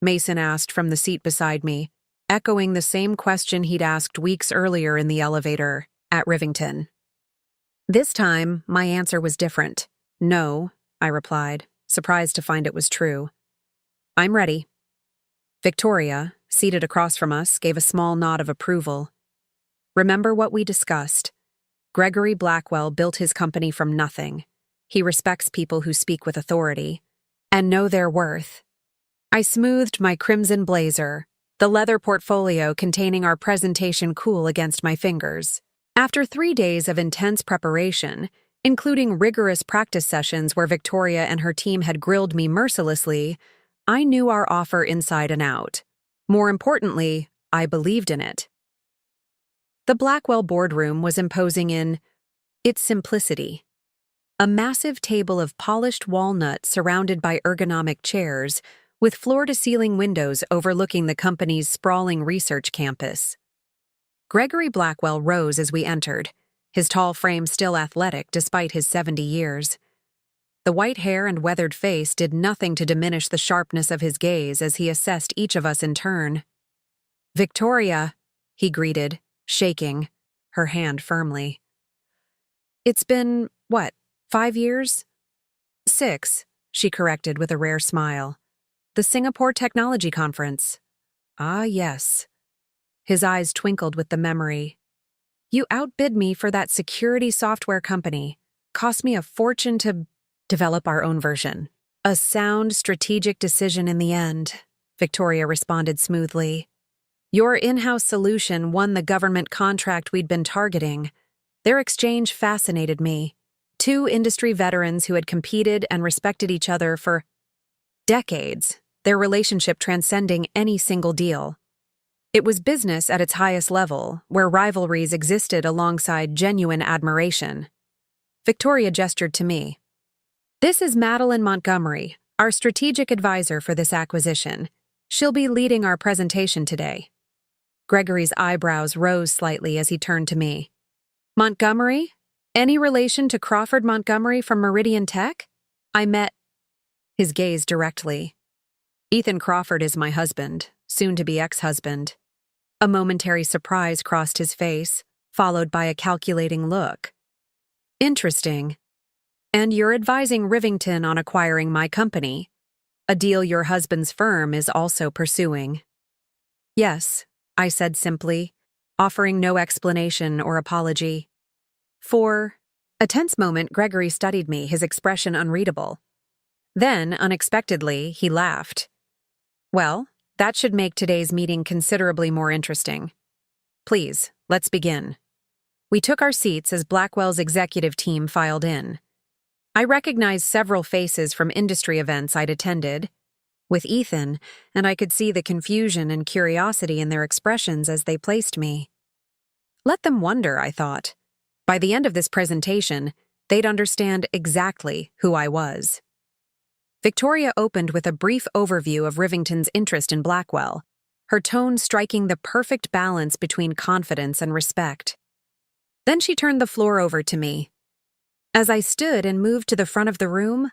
Mason asked from the seat beside me, echoing the same question he'd asked weeks earlier in the elevator at Rivington. This time, my answer was different. No, I replied, surprised to find it was true. I'm ready. Victoria, seated across from us, gave a small nod of approval. Remember what we discussed. Gregory Blackwell built his company from nothing. He respects people who speak with authority and know their worth. I smoothed my crimson blazer, the leather portfolio containing our presentation cool against my fingers. After 3 days of intense preparation, including rigorous practice sessions where Victoria and her team had grilled me mercilessly, I knew our offer inside and out. More importantly, I believed in it. The Blackwell boardroom was imposing in its simplicity. A massive table of polished walnut surrounded by ergonomic chairs, with floor-to-ceiling windows overlooking the company's sprawling research campus. Gregory Blackwell rose as we entered, his tall frame still athletic despite his 70 years. The white hair and weathered face did nothing to diminish the sharpness of his gaze as he assessed each of us in turn. "Victoria," he greeted, shaking, her hand firmly. "It's been, 5 years?" "6," she corrected with a rare smile. "The Singapore Technology Conference." "Ah, yes." His eyes twinkled with the memory. "You outbid me for that security software company. Cost me a fortune to develop our own version. A sound, strategic decision in the end," Victoria responded smoothly. "Your in-house solution won the government contract we'd been targeting. Their exchange fascinated me. 2 industry veterans who had competed and respected each other for decades, their relationship transcending any single deal. It was business at its highest level, where rivalries existed alongside genuine admiration." Victoria gestured to me. "This is Madeline Montgomery, our strategic advisor for this acquisition. She'll be leading our presentation today." Gregory's eyebrows rose slightly as he turned to me. "Montgomery? Any relation to Crawford Montgomery from Meridian Tech? I met..." His gaze directly. "Ethan Crawford is my husband, soon-to-be ex-husband." A momentary surprise crossed his face, followed by a calculating look. "Interesting. And you're advising Rivington on acquiring my company, a deal your husband's firm is also pursuing." "Yes," I said simply, offering no explanation or apology. For a tense moment, Gregory studied me, his expression unreadable. Then, unexpectedly, he laughed. "Well, that should make today's meeting considerably more interesting. Please, let's begin." We took our seats as Blackwell's executive team filed in. I recognized several faces from industry events I'd attended with Ethan, and I could see the confusion and curiosity in their expressions as they placed me. Let them wonder, I thought. By the end of this presentation, they'd understand exactly who I was. Victoria opened with a brief overview of Rivington's interest in Blackwell, her tone striking the perfect balance between confidence and respect. Then she turned the floor over to me, As I stood and moved to the front of the room,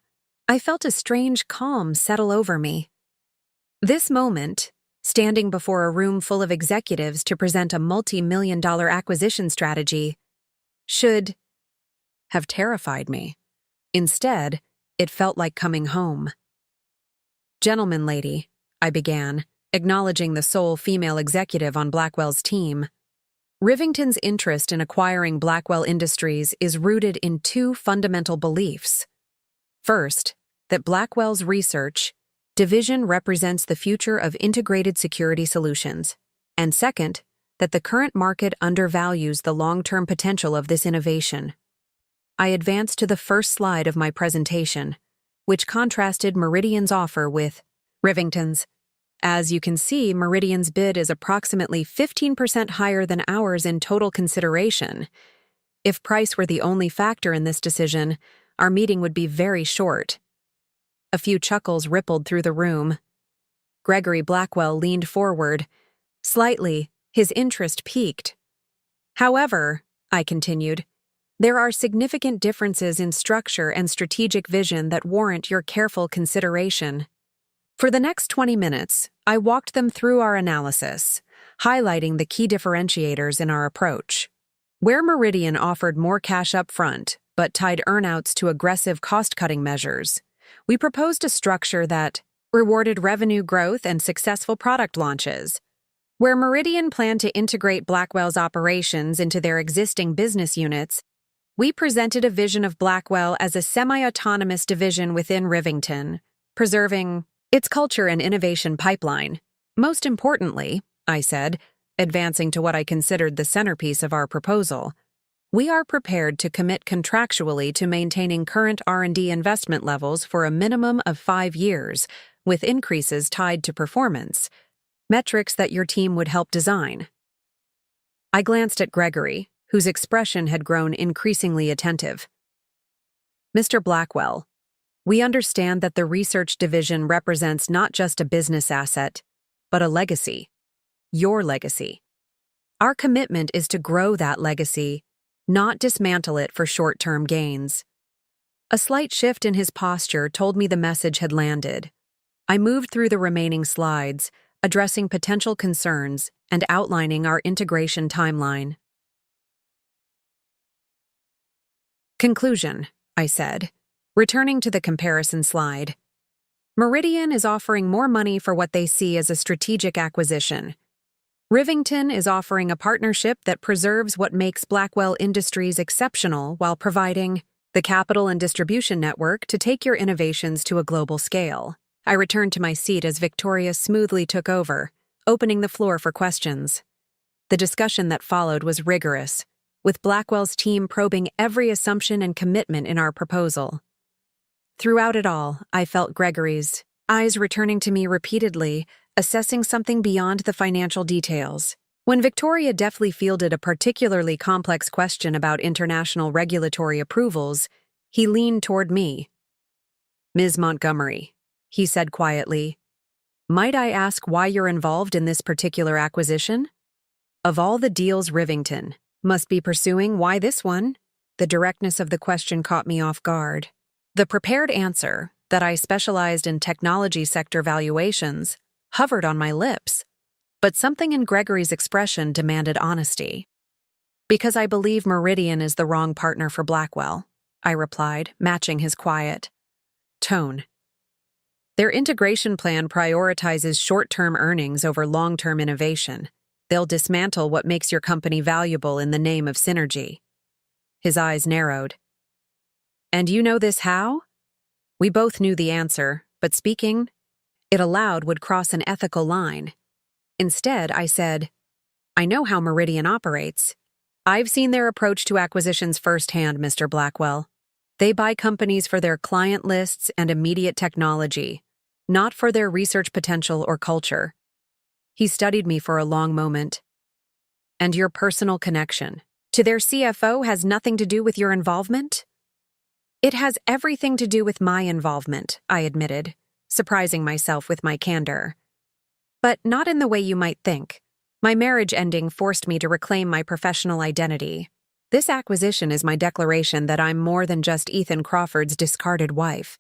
I felt a strange calm settle over me. This moment, standing before a room full of executives to present a multi-million-dollar acquisition strategy, should have terrified me. Instead, it felt like coming home. "Gentleman, lady," I began, acknowledging the sole female executive on Blackwell's team. Rivington's interest in acquiring Blackwell Industries is rooted in two fundamental beliefs. First, that Blackwell's research division represents the future of integrated security solutions, and second, that the current market undervalues the long-term potential of this innovation. I advanced to the first slide of my presentation, which contrasted Meridian's offer with Rivington's. As you can see, Meridian's bid is approximately 15% higher than ours in total consideration. If price were the only factor in this decision, our meeting would be very short. A few chuckles rippled through the room. Gregory Blackwell leaned forward. Slightly, his interest piqued. "However," I continued, "there are significant differences in structure and strategic vision that warrant your careful consideration." For the next 20 minutes, I walked them through our analysis, highlighting the key differentiators in our approach. Where Meridian offered more cash up front, but tied earnouts to aggressive cost-cutting measures, we proposed a structure that rewarded revenue growth and successful product launches. Where Meridian planned to integrate Blackwell's operations into their existing business units, we presented a vision of Blackwell as a semi-autonomous division within Rivington, preserving its culture and innovation pipeline. Most importantly, I said, advancing to what I considered the centerpiece of our proposal, we are prepared to commit contractually to maintaining current R&D investment levels for a minimum of 5 years, with increases tied to performance, metrics that your team would help design. I glanced at Gregory, whose expression had grown increasingly attentive. "Mr. Blackwell, we understand that the research division represents not just a business asset, but a legacy. Your legacy. Our commitment is to grow that legacy, not dismantle it for short-term gains." A slight shift in his posture told me the message had landed. I moved through the remaining slides, addressing potential concerns and outlining our integration timeline. "Conclusion," I said, returning to the comparison slide. "Meridian is offering more money for what they see as a strategic acquisition. Rivington is offering a partnership that preserves what makes Blackwell Industries exceptional while providing the capital and distribution network to take your innovations to a global scale." I returned to my seat as Victoria smoothly took over, opening the floor for questions. The discussion that followed was rigorous, with Blackwell's team probing every assumption and commitment in our proposal. Throughout it all, I felt Gregory's eyes returning to me repeatedly, assessing something beyond the financial details. When Victoria deftly fielded a particularly complex question about international regulatory approvals, he leaned toward me. "Ms. Montgomery," he said quietly, "might I ask why you're involved in this particular acquisition? Of all the deals Rivington must be pursuing, why this one?" The directness of the question caught me off guard. The prepared answer, that I specialized in technology sector valuations, hovered on my lips, but something in Gregory's expression demanded honesty. "Because I believe Meridian is the wrong partner for Blackwell," I replied, matching his quiet tone. "Their integration plan prioritizes short-term earnings over long-term innovation. They'll dismantle what makes your company valuable in the name of synergy." His eyes narrowed. "And you know this how?" We both knew the answer, but speaking it aloud would cross an ethical line. Instead, I said, "I know how Meridian operates. I've seen their approach to acquisitions firsthand, Mr. Blackwell. They buy companies for their client lists and immediate technology, not for their research potential or culture." He studied me for a long moment. "And your personal connection to their CFO has nothing to do with your involvement?" "It has everything to do with my involvement," I admitted, surprising myself with my candor. "But not in the way you might think. My marriage ending forced me to reclaim my professional identity. This acquisition is my declaration that I'm more than just Ethan Crawford's discarded wife.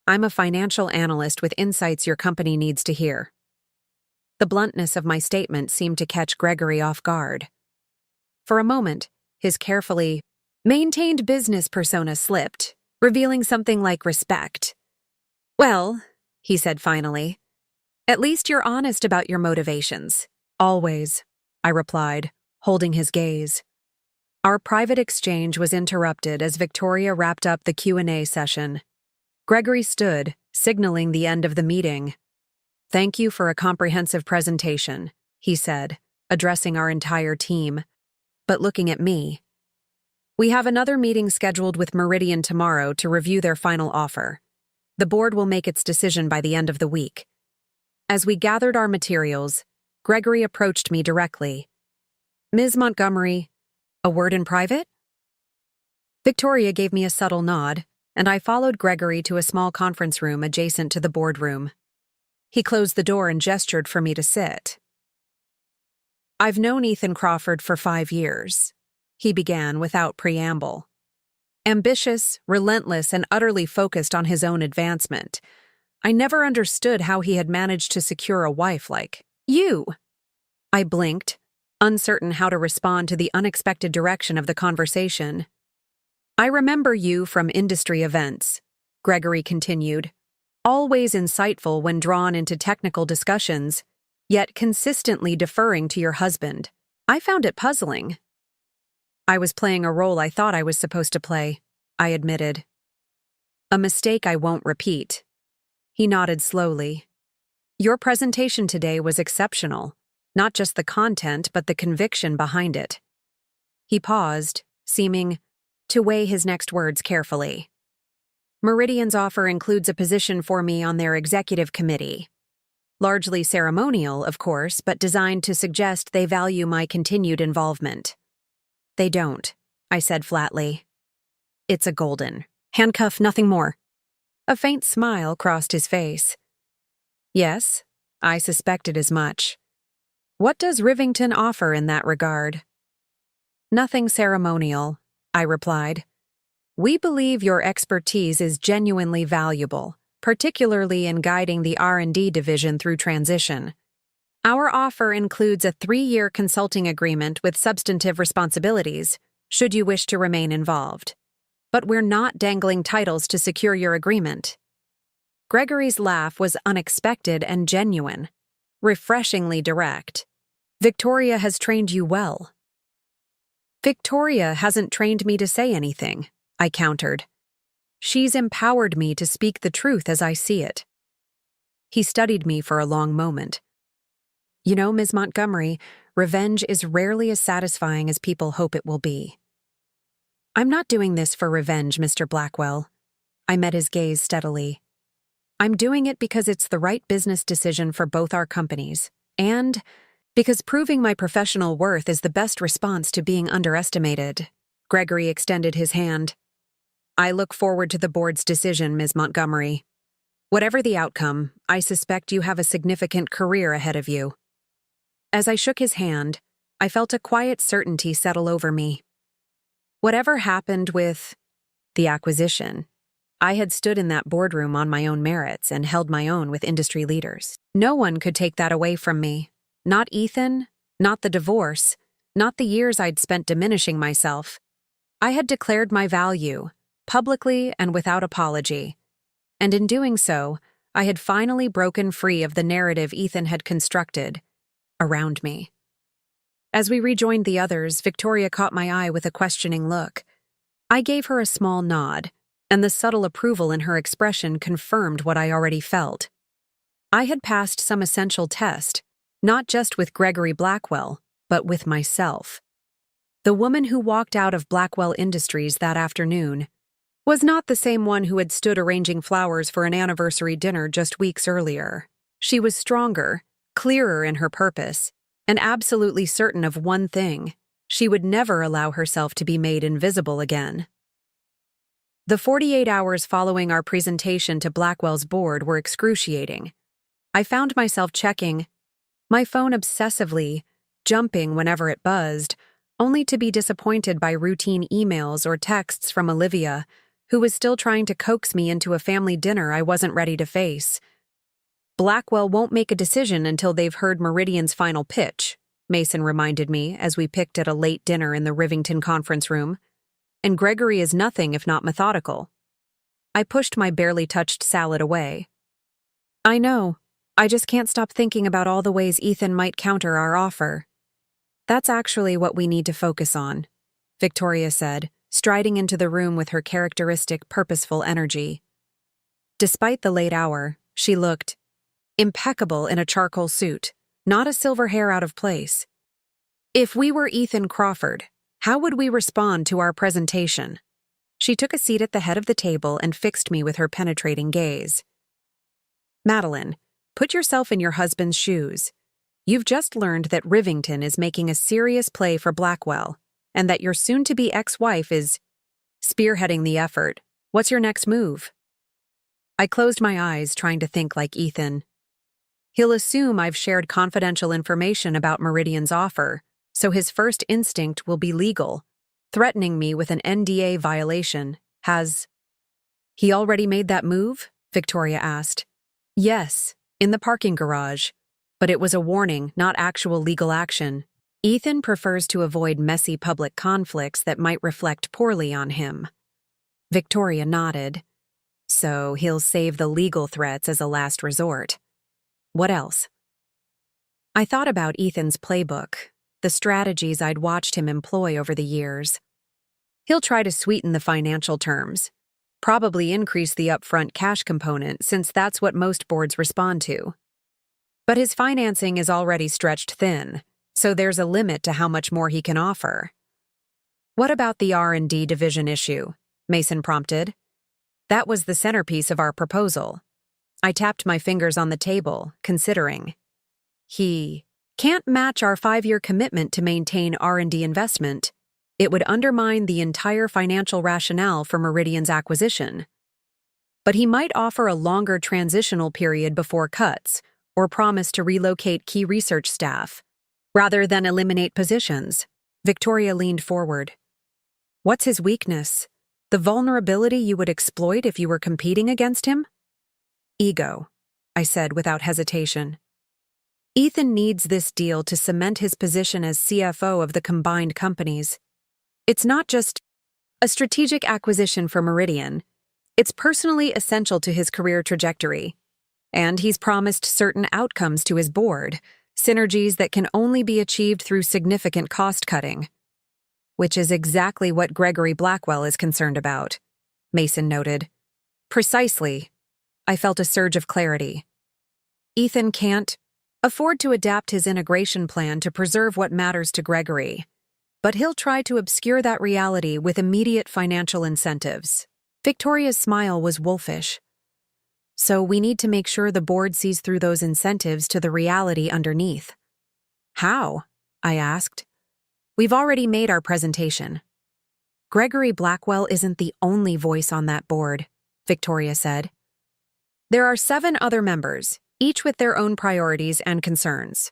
I'm a financial analyst with insights your company needs to hear. The bluntness of my statement seemed to catch Gregory off guard. For a moment, his carefully maintained business persona slipped, revealing something like respect. "Well," he said finally, "at least you're honest about your motivations." "Always," I replied, holding his gaze. Our private exchange was interrupted as Victoria wrapped up the Q&A session. Gregory stood, signaling the end of the meeting. "Thank you for a comprehensive presentation," he said, addressing our entire team, but looking at me. "We have another meeting scheduled with Meridian tomorrow to review their final offer. The board will make its decision by the end of the week." As we gathered our materials, Gregory approached me directly. "Ms. Montgomery, a word in private?" Victoria gave me a subtle nod, and I followed Gregory to a small conference room adjacent to the boardroom. He closed the door and gestured for me to sit. "I've known Ethan Crawford for 5 years," he began without preamble. Ambitious, relentless, and utterly focused on his own advancement. I never understood how he had managed to secure a wife like you. I blinked, uncertain how to respond to the unexpected direction of the conversation. "I remember you from industry events," Gregory continued, "always insightful when drawn into technical discussions, yet consistently deferring to your husband. I found it puzzling." "I was playing a role I thought I was supposed to play," I admitted. "A mistake I won't repeat." He nodded slowly. "Your presentation today was exceptional, not just the content but the conviction behind it." He paused, seeming to weigh his next words carefully. "Meridian's offer includes a position for me on their executive committee. Largely ceremonial, of course, but designed to suggest they value my continued involvement." "They don't," I said flatly. "It's a golden handcuff, nothing more." A faint smile crossed his face. "Yes, I suspected as much. What does Rivington offer in that regard?" "Nothing ceremonial," I replied. "We believe your expertise is genuinely valuable, particularly in guiding the R&D division through transition. Our offer includes a 3-year consulting agreement with substantive responsibilities, should you wish to remain involved. But we're not dangling titles to secure your agreement." Gregory's laugh was unexpected and genuine, refreshingly direct. "Victoria has trained you well." "Victoria hasn't trained me to say anything," I countered. "She's empowered me to speak the truth as I see it." He studied me for a long moment. "You know, Ms. Montgomery, revenge is rarely as satisfying as people hope it will be." "I'm not doing this for revenge, Mr. Blackwell." I met his gaze steadily. "I'm doing it because it's the right business decision for both our companies, and because proving my professional worth is the best response to being underestimated." Gregory extended his hand. "I look forward to the board's decision, Ms. Montgomery. Whatever the outcome, I suspect you have a significant career ahead of you." As I shook his hand, I felt a quiet certainty settle over me. Whatever happened with the acquisition, I had stood in that boardroom on my own merits and held my own with industry leaders. No one could take that away from me. Not Ethan, not the divorce, not the years I'd spent diminishing myself. I had declared my value, publicly and without apology. And in doing so, I had finally broken free of the narrative Ethan had constructed around me. As we rejoined the others, Victoria caught my eye with a questioning look. I gave her a small nod, and the subtle approval in her expression confirmed what I already felt. I had passed some essential test, not just with Gregory Blackwell, but with myself. The woman who walked out of Blackwell Industries that afternoon was not the same one who had stood arranging flowers for an anniversary dinner just weeks earlier. She was stronger, clearer in her purpose, and absolutely certain of one thing: she would never allow herself to be made invisible again. The 48 hours following our presentation to Blackwell's board were excruciating. I found myself checking my phone obsessively, jumping whenever it buzzed, only to be disappointed by routine emails or texts from Olivia, who was still trying to coax me into a family dinner I wasn't ready to face. Blackwell won't make a decision until they've heard Meridian's final pitch, Mason reminded me as we picked at a late dinner in the Rivington conference room. And Gregory is nothing if not methodical. I pushed my barely touched salad away. I know. I just can't stop thinking about all the ways Ethan might counter our offer. That's actually what we need to focus on, Victoria said, striding into the room with her characteristic purposeful energy. Despite the late hour, she looked impeccable in a charcoal suit, not a silver hair out of place. If we were Ethan Crawford, how would we respond to our presentation? She took a seat at the head of the table and fixed me with her penetrating gaze. Madeline, put yourself in your husband's shoes. You've just learned that Rivington is making a serious play for Blackwell, and that your soon-to-be ex-wife is spearheading the effort. What's your next move? I closed my eyes, trying to think like Ethan. He'll assume I've shared confidential information about Meridian's offer, so his first instinct will be legal, threatening me with an NDA violation. Has he already made that move? Victoria asked. Yes, in the parking garage. But it was a warning, not actual legal action. Ethan prefers to avoid messy public conflicts that might reflect poorly on him. Victoria nodded. So he'll save the legal threats as a last resort. What else? I thought about Ethan's playbook, the strategies I'd watched him employ over the years. He'll try to sweeten the financial terms, probably increase the upfront cash component since that's what most boards respond to. But his financing is already stretched thin, so there's a limit to how much more he can offer. What about the R&D division issue? Mason prompted. That was the centerpiece of our proposal. I tapped my fingers on the table, considering. He can't match our 5-year commitment to maintain R&D investment. It would undermine the entire financial rationale for Meridian's acquisition. But he might offer a longer transitional period before cuts, or promise to relocate key research staff, rather than eliminate positions. Victoria leaned forward. What's his weakness? The vulnerability you would exploit if you were competing against him? Ego, I said without hesitation. Ethan needs this deal to cement his position as CFO of the combined companies. It's not just a strategic acquisition for Meridian. It's personally essential to his career trajectory. And he's promised certain outcomes to his board, synergies that can only be achieved through significant cost-cutting. Which is exactly what Gregory Blackwell is concerned about, Mason noted. Precisely. I felt a surge of clarity. Ethan can't afford to adapt his integration plan to preserve what matters to Gregory, but he'll try to obscure that reality with immediate financial incentives. Victoria's smile was wolfish. So we need to make sure the board sees through those incentives to the reality underneath. How? I asked. We've already made our presentation. Gregory Blackwell isn't the only voice on that board, Victoria said. There are 7 other members, each with their own priorities and concerns.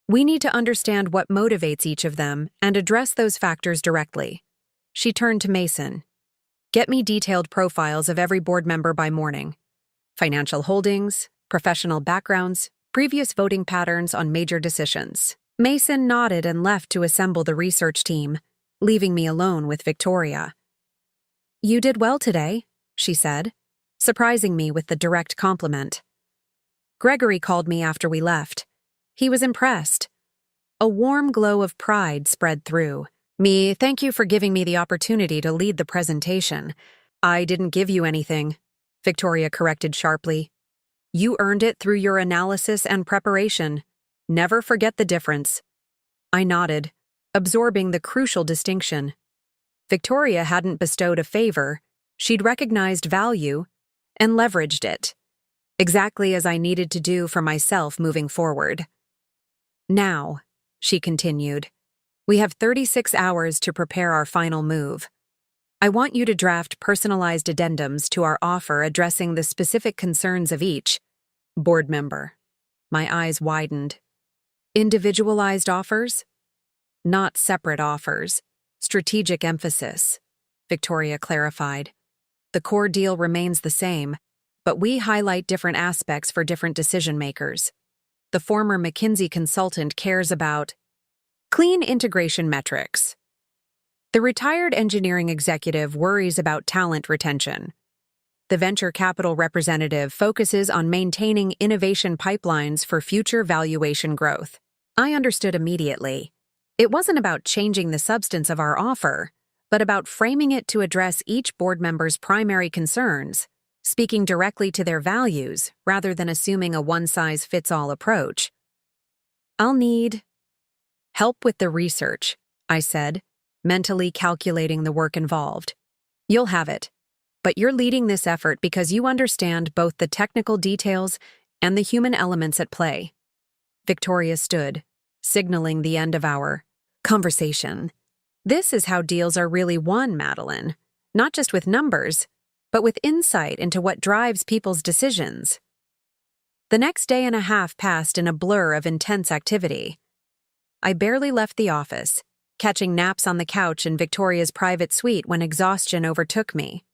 We need to understand what motivates each of them and address those factors directly. She turned to Mason. Get me detailed profiles of every board member by morning. Financial holdings, professional backgrounds, previous voting patterns on major decisions. Mason nodded and left to assemble the research team, leaving me alone with Victoria. You did well today, she said, surprising me with the direct compliment. Gregory called me after we left. He was impressed. A warm glow of pride spread through me. Thank you for giving me the opportunity to lead the presentation. I didn't give you anything, Victoria corrected sharply. You earned it through your analysis and preparation. Never forget the difference. I nodded, absorbing the crucial distinction. Victoria hadn't bestowed a favor. She'd recognized value and leveraged it, exactly as I needed to do for myself moving forward. Now, she continued, we have 36 hours to prepare our final move. I want you to draft personalized addendums to our offer addressing the specific concerns of each board member. My eyes widened. Individualized offers? not separate offers. Strategic emphasis, Victoria clarified. The core deal remains the same, but we highlight different aspects for different decision-makers. The former McKinsey consultant cares about clean integration metrics. The retired engineering executive worries about talent retention. The venture capital representative focuses on maintaining innovation pipelines for future valuation growth. I understood immediately. It wasn't about changing the substance of our offer, but about framing it to address each board member's primary concerns, speaking directly to their values rather than assuming a one-size-fits-all approach. I'll need help with the research, I said, mentally calculating the work involved. You'll have it. But you're leading this effort because you understand both the technical details and the human elements at play. Victoria stood, signaling the end of our conversation. This is how deals are really won, Madeline. Not just with numbers, but with insight into what drives people's decisions. The next day and a half passed in a blur of intense activity. I barely left the office, catching naps on the couch in Victoria's private suite when exhaustion overtook me.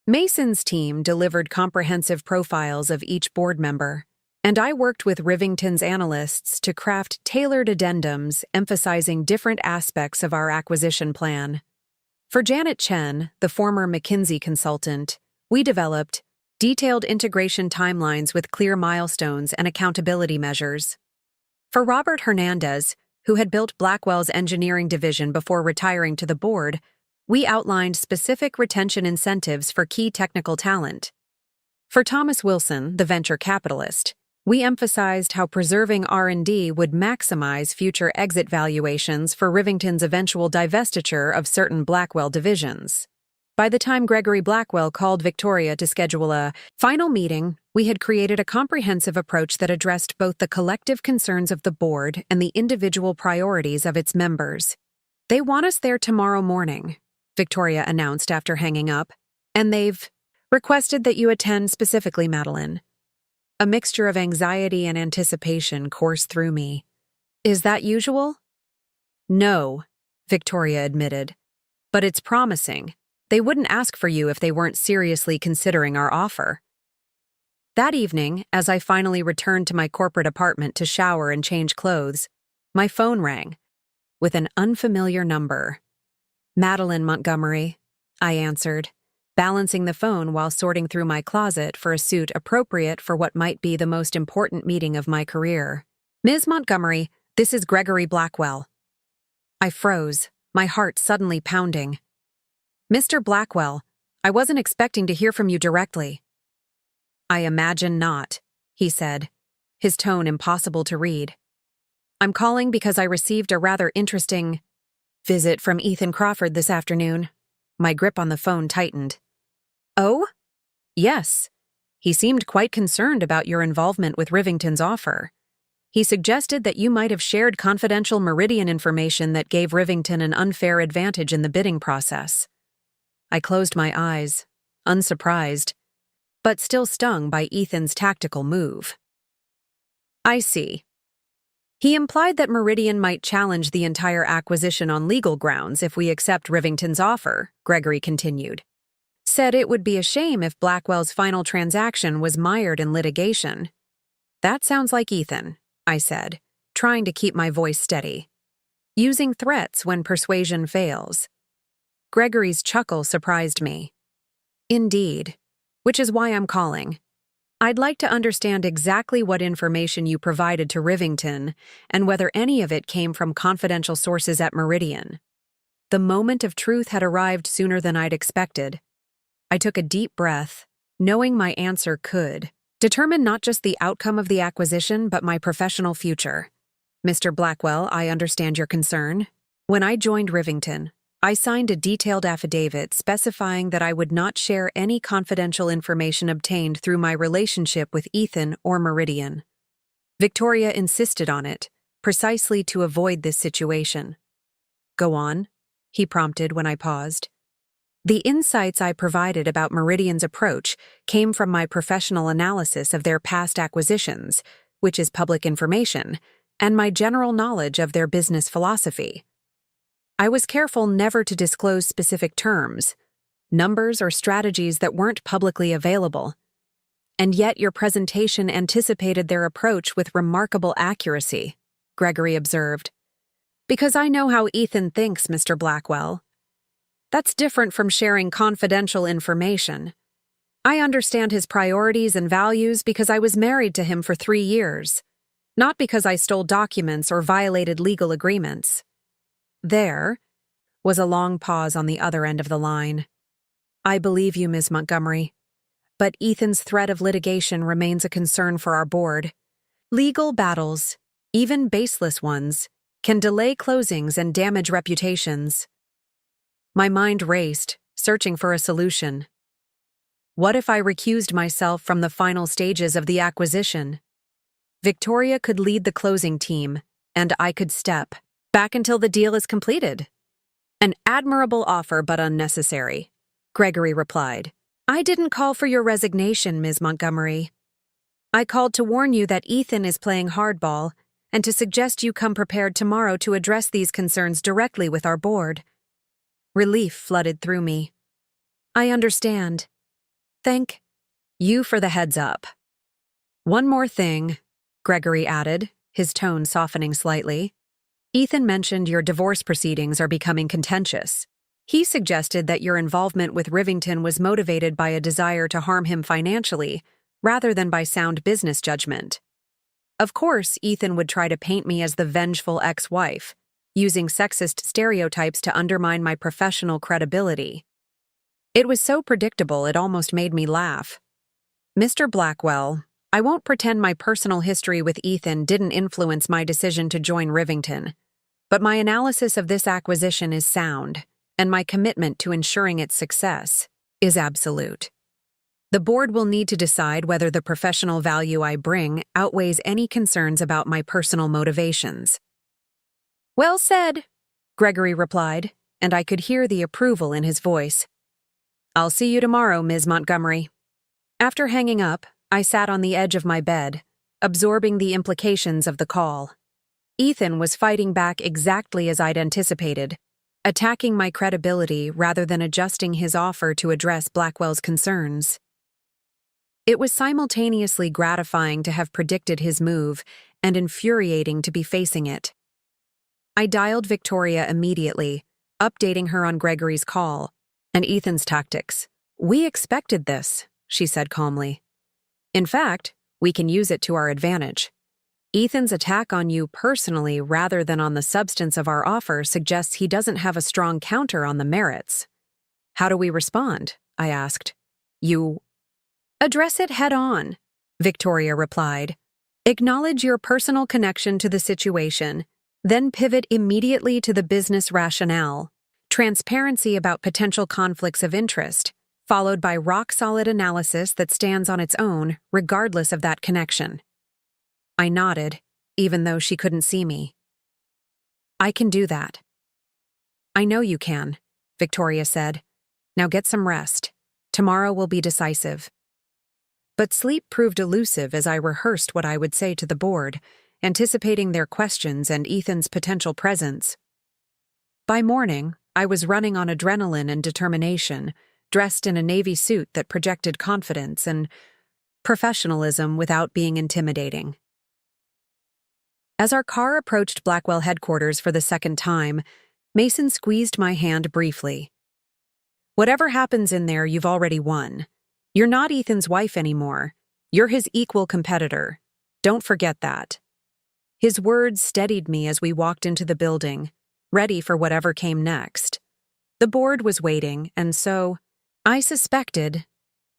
Mason's team delivered comprehensive profiles of each board member, and I worked with Rivington's analysts to craft tailored addendums emphasizing different aspects of our acquisition plan. For Janet Chen, the former McKinsey consultant, we developed detailed integration timelines with clear milestones and accountability measures. For Robert Hernandez, who had built Blackwell's engineering division before retiring to the board, we outlined specific retention incentives for key technical talent. For Thomas Wilson, the venture capitalist, we emphasized how preserving R&D would maximize future exit valuations for Rivington's eventual divestiture of certain Blackwell divisions. By the time Gregory Blackwell called Victoria to schedule a final meeting, we had created a comprehensive approach that addressed both the collective concerns of the board and the individual priorities of its members. They want us there tomorrow morning, Victoria announced after hanging up, and they've requested that you attend specifically, Madeline. A mixture of anxiety and anticipation coursed through me. Is that usual? No, Victoria admitted. But it's promising. They wouldn't ask for you if they weren't seriously considering our offer. That evening, as I finally returned to my corporate apartment to shower and change clothes, my phone rang, with an unfamiliar number. Madeline Montgomery, I answered, balancing the phone while sorting through my closet for a suit appropriate for what might be the most important meeting of my career. Ms. Montgomery, this is Gregory Blackwell. I froze, my heart suddenly pounding. Mr. Blackwell, I wasn't expecting to hear from you directly. I imagine not, he said, his tone impossible to read. I'm calling because I received a rather interesting visit from Ethan Crawford this afternoon. My grip on the phone tightened. Oh? Yes. He seemed quite concerned about your involvement with Rivington's offer. He suggested that you might have shared confidential Meridian information that gave Rivington an unfair advantage in the bidding process. I closed my eyes, unsurprised, but still stung by Ethan's tactical move. I see. He implied that Meridian might challenge the entire acquisition on legal grounds if we accept Rivington's offer, Gregory continued. Said it would be a shame if Blackwell's final transaction was mired in litigation. That sounds like Ethan, I said, trying to keep my voice steady. Using threats when persuasion fails. Gregory's chuckle surprised me. Indeed, which is why I'm calling. I'd like to understand exactly what information you provided to Rivington and whether any of it came from confidential sources at Meridian. The moment of truth had arrived sooner than I'd expected. I took a deep breath, knowing my answer could determine not just the outcome of the acquisition but my professional future. Mr. Blackwell, I understand your concern. When I joined Rivington, I signed a detailed affidavit specifying that I would not share any confidential information obtained through my relationship with Ethan or Meridian. Victoria insisted on it, precisely to avoid this situation. Go on, he prompted when I paused. The insights I provided about Meridian's approach came from my professional analysis of their past acquisitions, which is public information, and my general knowledge of their business philosophy. I was careful never to disclose specific terms, numbers, or strategies that weren't publicly available. And yet your presentation anticipated their approach with remarkable accuracy, Gregory observed. Because I know how Ethan thinks, Mr. Blackwell. That's different from sharing confidential information. I understand his priorities and values because I was married to him for 3 years, not because I stole documents or violated legal agreements. There was a long pause on the other end of the line. I believe you, Ms. Montgomery, but Ethan's threat of litigation remains a concern for our board. Legal battles, even baseless ones, can delay closings and damage reputations. My mind raced, searching for a solution. What if I recused myself from the final stages of the acquisition? Victoria could lead the closing team, and I could step back until the deal is completed. An admirable offer, but unnecessary, Gregory replied. I didn't call for your resignation, Ms. Montgomery. I called to warn you that Ethan is playing hardball and to suggest you come prepared tomorrow to address these concerns directly with our board. Relief flooded through me. I understand. Thank you for the heads up. One more thing, Gregory added, his tone softening slightly. Ethan mentioned your divorce proceedings are becoming contentious. He suggested that your involvement with Rivington was motivated by a desire to harm him financially, rather than by sound business judgment. Of course, Ethan would try to paint me as the vengeful ex-wife, using sexist stereotypes to undermine my professional credibility. It was so predictable it almost made me laugh. Mr. Blackwell, I won't pretend my personal history with Ethan didn't influence my decision to join Rivington, but my analysis of this acquisition is sound, and my commitment to ensuring its success is absolute. The board will need to decide whether the professional value I bring outweighs any concerns about my personal motivations. Well said, Gregory replied, and I could hear the approval in his voice. I'll see you tomorrow, Ms. Montgomery. After hanging up, I sat on the edge of my bed, absorbing the implications of the call. Ethan was fighting back exactly as I'd anticipated, attacking my credibility rather than adjusting his offer to address Blackwell's concerns. It was simultaneously gratifying to have predicted his move and infuriating to be facing it. I dialed Victoria immediately, updating her on Gregory's call and Ethan's tactics. We expected this, she said calmly. In fact, we can use it to our advantage. Ethan's attack on you personally rather than on the substance of our offer suggests he doesn't have a strong counter on the merits. How do we respond? I asked. You address it head on, Victoria replied. Acknowledge your personal connection to the situation, then pivot immediately to the business rationale. Transparency about potential conflicts of interest, followed by rock-solid analysis that stands on its own, regardless of that connection. I nodded, even though she couldn't see me. I can do that. I know you can, Victoria said. Now get some rest. Tomorrow will be decisive. But sleep proved elusive as I rehearsed what I would say to the board, anticipating their questions and Ethan's potential presence. By morning, I was running on adrenaline and determination, dressed in a navy suit that projected confidence and professionalism without being intimidating. As our car approached Blackwell headquarters for the second time, Mason squeezed my hand briefly. Whatever happens in there, you've already won. You're not Ethan's wife anymore. You're his equal competitor. Don't forget that. His words steadied me as we walked into the building, ready for whatever came next. The board was waiting, and so, I suspected,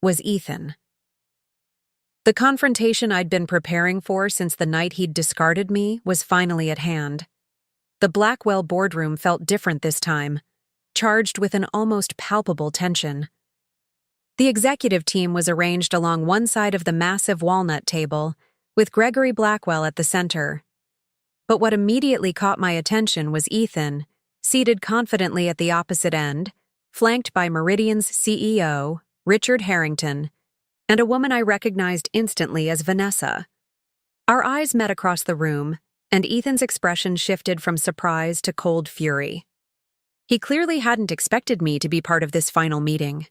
was Ethan. The confrontation I'd been preparing for since the night he'd discarded me was finally at hand. The Blackwell boardroom felt different this time, charged with an almost palpable tension. The executive team was arranged along one side of the massive walnut table, with Gregory Blackwell at the center. But what immediately caught my attention was Ethan, seated confidently at the opposite end, flanked by Meridian's CEO, Richard Harrington, and a woman I recognized instantly as Vanessa. Our eyes met across the room, and Ethan's expression shifted from surprise to cold fury. He clearly hadn't expected me to be part of this final meeting.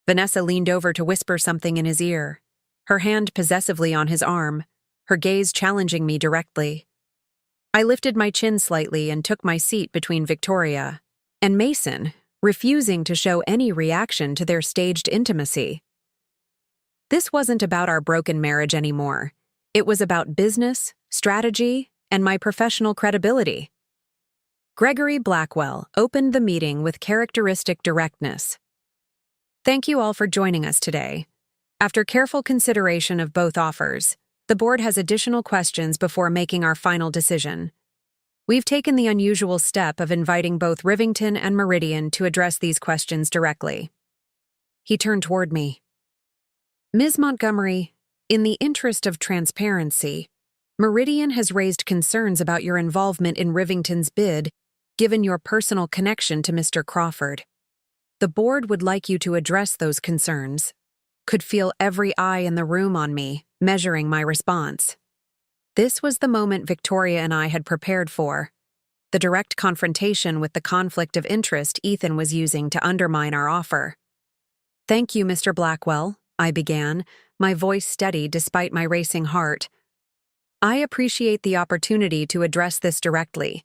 Vanessa leaned over to whisper something in his ear, her hand possessively on his arm, her gaze challenging me directly. I lifted my chin slightly and took my seat between Victoria and Mason, refusing to show any reaction to their staged intimacy. This wasn't about our broken marriage anymore. It was about business, strategy, and my professional credibility. Gregory Blackwell opened the meeting with characteristic directness. Thank you all for joining us today. After careful consideration of both offers, the board has additional questions before making our final decision. We've taken the unusual step of inviting both Rivington and Meridian to address these questions directly. He turned toward me. Ms. Montgomery, in the interest of transparency, Meridian has raised concerns about your involvement in Rivington's bid, given your personal connection to Mr. Crawford. The board would like you to address those concerns. Could feel every eye in the room on me, measuring my response. This was the moment Victoria and I had prepared for, the direct confrontation with the conflict of interest Ethan was using to undermine our offer. Thank you, Mr. Blackwell, I began, my voice steady despite my racing heart. I appreciate the opportunity to address this directly.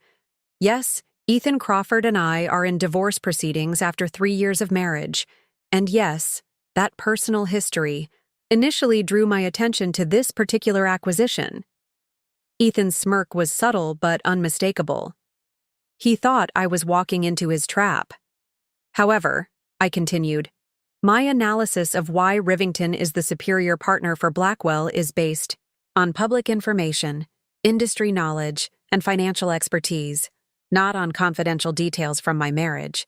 Yes, Ethan Crawford and I are in divorce proceedings after 3 years of marriage, and yes, that personal history initially drew my attention to this particular acquisition. Ethan's smirk was subtle but unmistakable. He thought I was walking into his trap. However, I continued, my analysis of why Rivington is the superior partner for Blackwell is based on public information, industry knowledge, and financial expertise, not on confidential details from my marriage.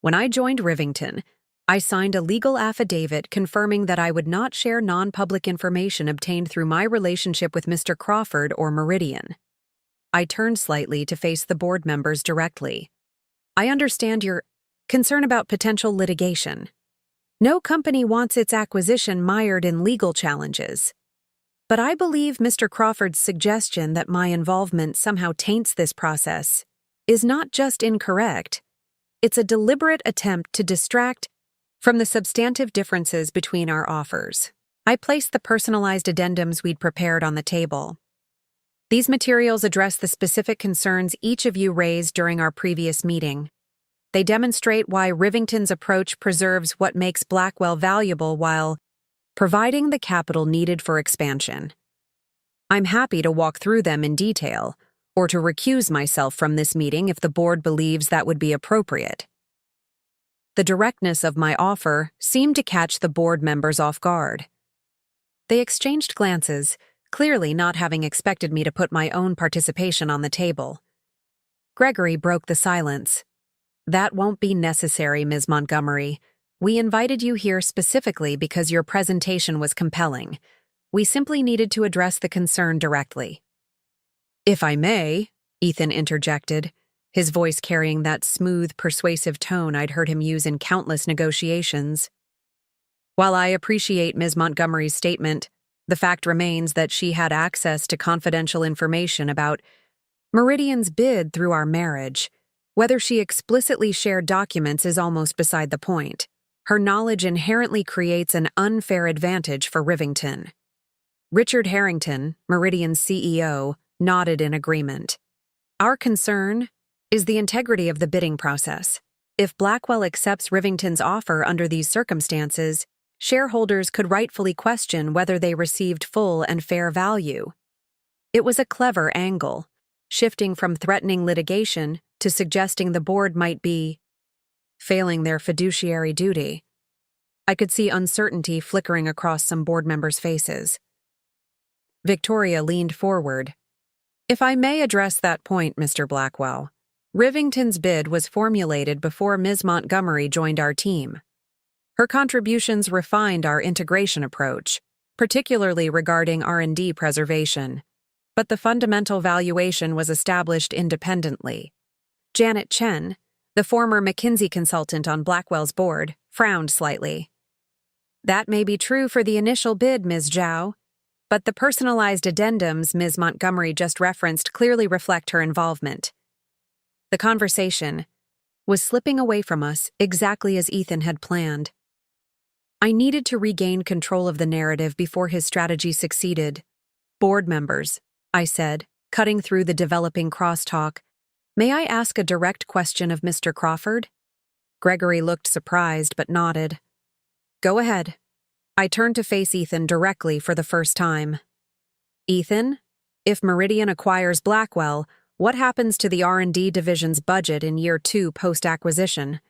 When I joined Rivington, I signed a legal affidavit confirming that I would not share non-public information obtained through my relationship with Mr. Crawford or Meridian. I turned slightly to face the board members directly. I understand your concern about potential litigation. No company wants its acquisition mired in legal challenges. But I believe Mr. Crawford's suggestion that my involvement somehow taints this process is not just incorrect, it's a deliberate attempt to distract from the substantive differences between our offers. I placed the personalized addendums we'd prepared on the table. These materials address the specific concerns each of you raised during our previous meeting. They demonstrate why Rivington's approach preserves what makes Blackwell valuable while providing the capital needed for expansion. I'm happy to walk through them in detail, or to recuse myself from this meeting if the board believes that would be appropriate. The directness of my offer seemed to catch the board members off guard. They exchanged glances, clearly not having expected me to put my own participation on the table. Gregory broke the silence. That won't be necessary, Ms. Montgomery. We invited you here specifically because your presentation was compelling. We simply needed to address the concern directly. If I may, Ethan interjected, his voice carrying that smooth, persuasive tone I'd heard him use in countless negotiations. While I appreciate Ms. Montgomery's statement, the fact remains that she had access to confidential information about Meridian's bid through our marriage. Whether she explicitly shared documents is almost beside the point. Her knowledge inherently creates an unfair advantage for Rivington. Richard Harrington, Meridian's CEO, nodded in agreement. Our concern is the integrity of the bidding process. If Blackwell accepts Rivington's offer under these circumstances, shareholders could rightfully question whether they received full and fair value. It was a clever angle, shifting from threatening litigation to suggesting the board might be failing their fiduciary duty. I could see uncertainty flickering across some board members' faces. Victoria leaned forward. If I may address that point, Mr. Blackwell, Rivington's bid was formulated before Ms. Montgomery joined our team. Her contributions refined our integration approach, particularly regarding R&D preservation, but the fundamental valuation was established independently. Janet Chen, the former McKinsey consultant on Blackwell's board, frowned slightly. That may be true for the initial bid, Ms. Zhao, but the personalized addendums Ms. Montgomery just referenced clearly reflect her involvement. The conversation, was slipping away from us exactly as Ethan had planned. I needed to regain control of the narrative before his strategy succeeded. "Board members," I said, cutting through the developing crosstalk, "may I ask a direct question of Mr. Crawford?" Gregory looked surprised but nodded. "Go ahead." I turned to face Ethan directly for the first time. "Ethan, if Meridian acquires Blackwell, what happens to the R&D division's budget in year 2 post-acquisition?"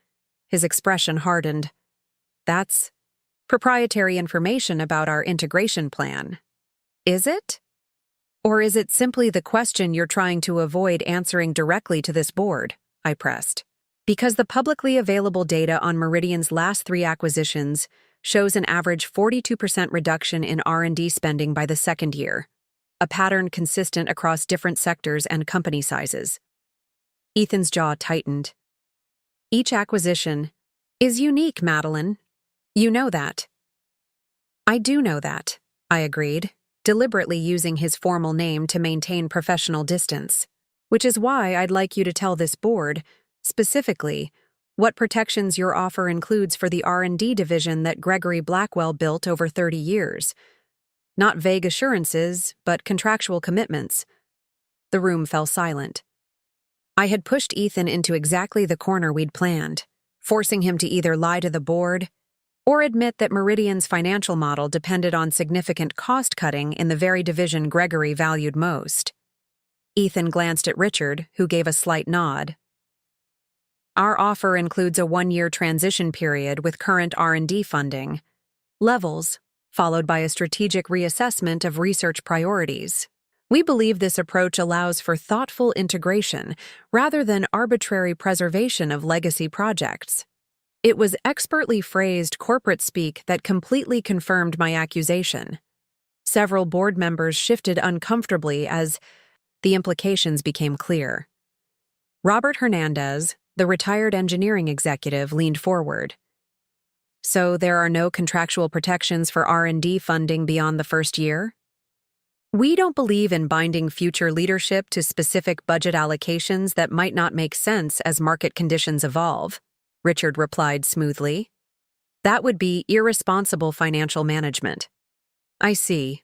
His expression hardened. "That's proprietary information about our integration plan. Is it? Or is it simply the question you're trying to avoid answering directly to this board?" I pressed. "Because the publicly available data on Meridian's last 3 acquisitions shows an average 42% reduction in R&D spending by the second year, a pattern consistent across different sectors and company sizes." Ethan's jaw tightened. "Each acquisition is unique, Madeline. You know that." "I do know that," I agreed, deliberately using his formal name to maintain professional distance. "Which is why I'd like you to tell this board, specifically, what protections your offer includes for the R&D division that Gregory Blackwell built over 30 years. Not vague assurances, but contractual commitments." The room fell silent. I had pushed Ethan into exactly the corner we'd planned, forcing him to either lie to the board or admit that Meridian's financial model depended on significant cost-cutting in the very division Gregory valued most. Ethan glanced at Richard, who gave a slight nod. "Our offer includes a 1-year transition period with current R&D funding levels, followed by a strategic reassessment of research priorities. We believe this approach allows for thoughtful integration rather than arbitrary preservation of legacy projects." It was expertly phrased corporate speak that completely confirmed my accusation. Several board members shifted uncomfortably as the implications became clear. Robert Hernandez, the retired engineering executive, leaned forward. "So there are no contractual protections for R&D funding beyond the first year?" "We don't believe in binding future leadership to specific budget allocations that might not make sense as market conditions evolve," Richard replied smoothly. "That would be irresponsible financial management." "I see,"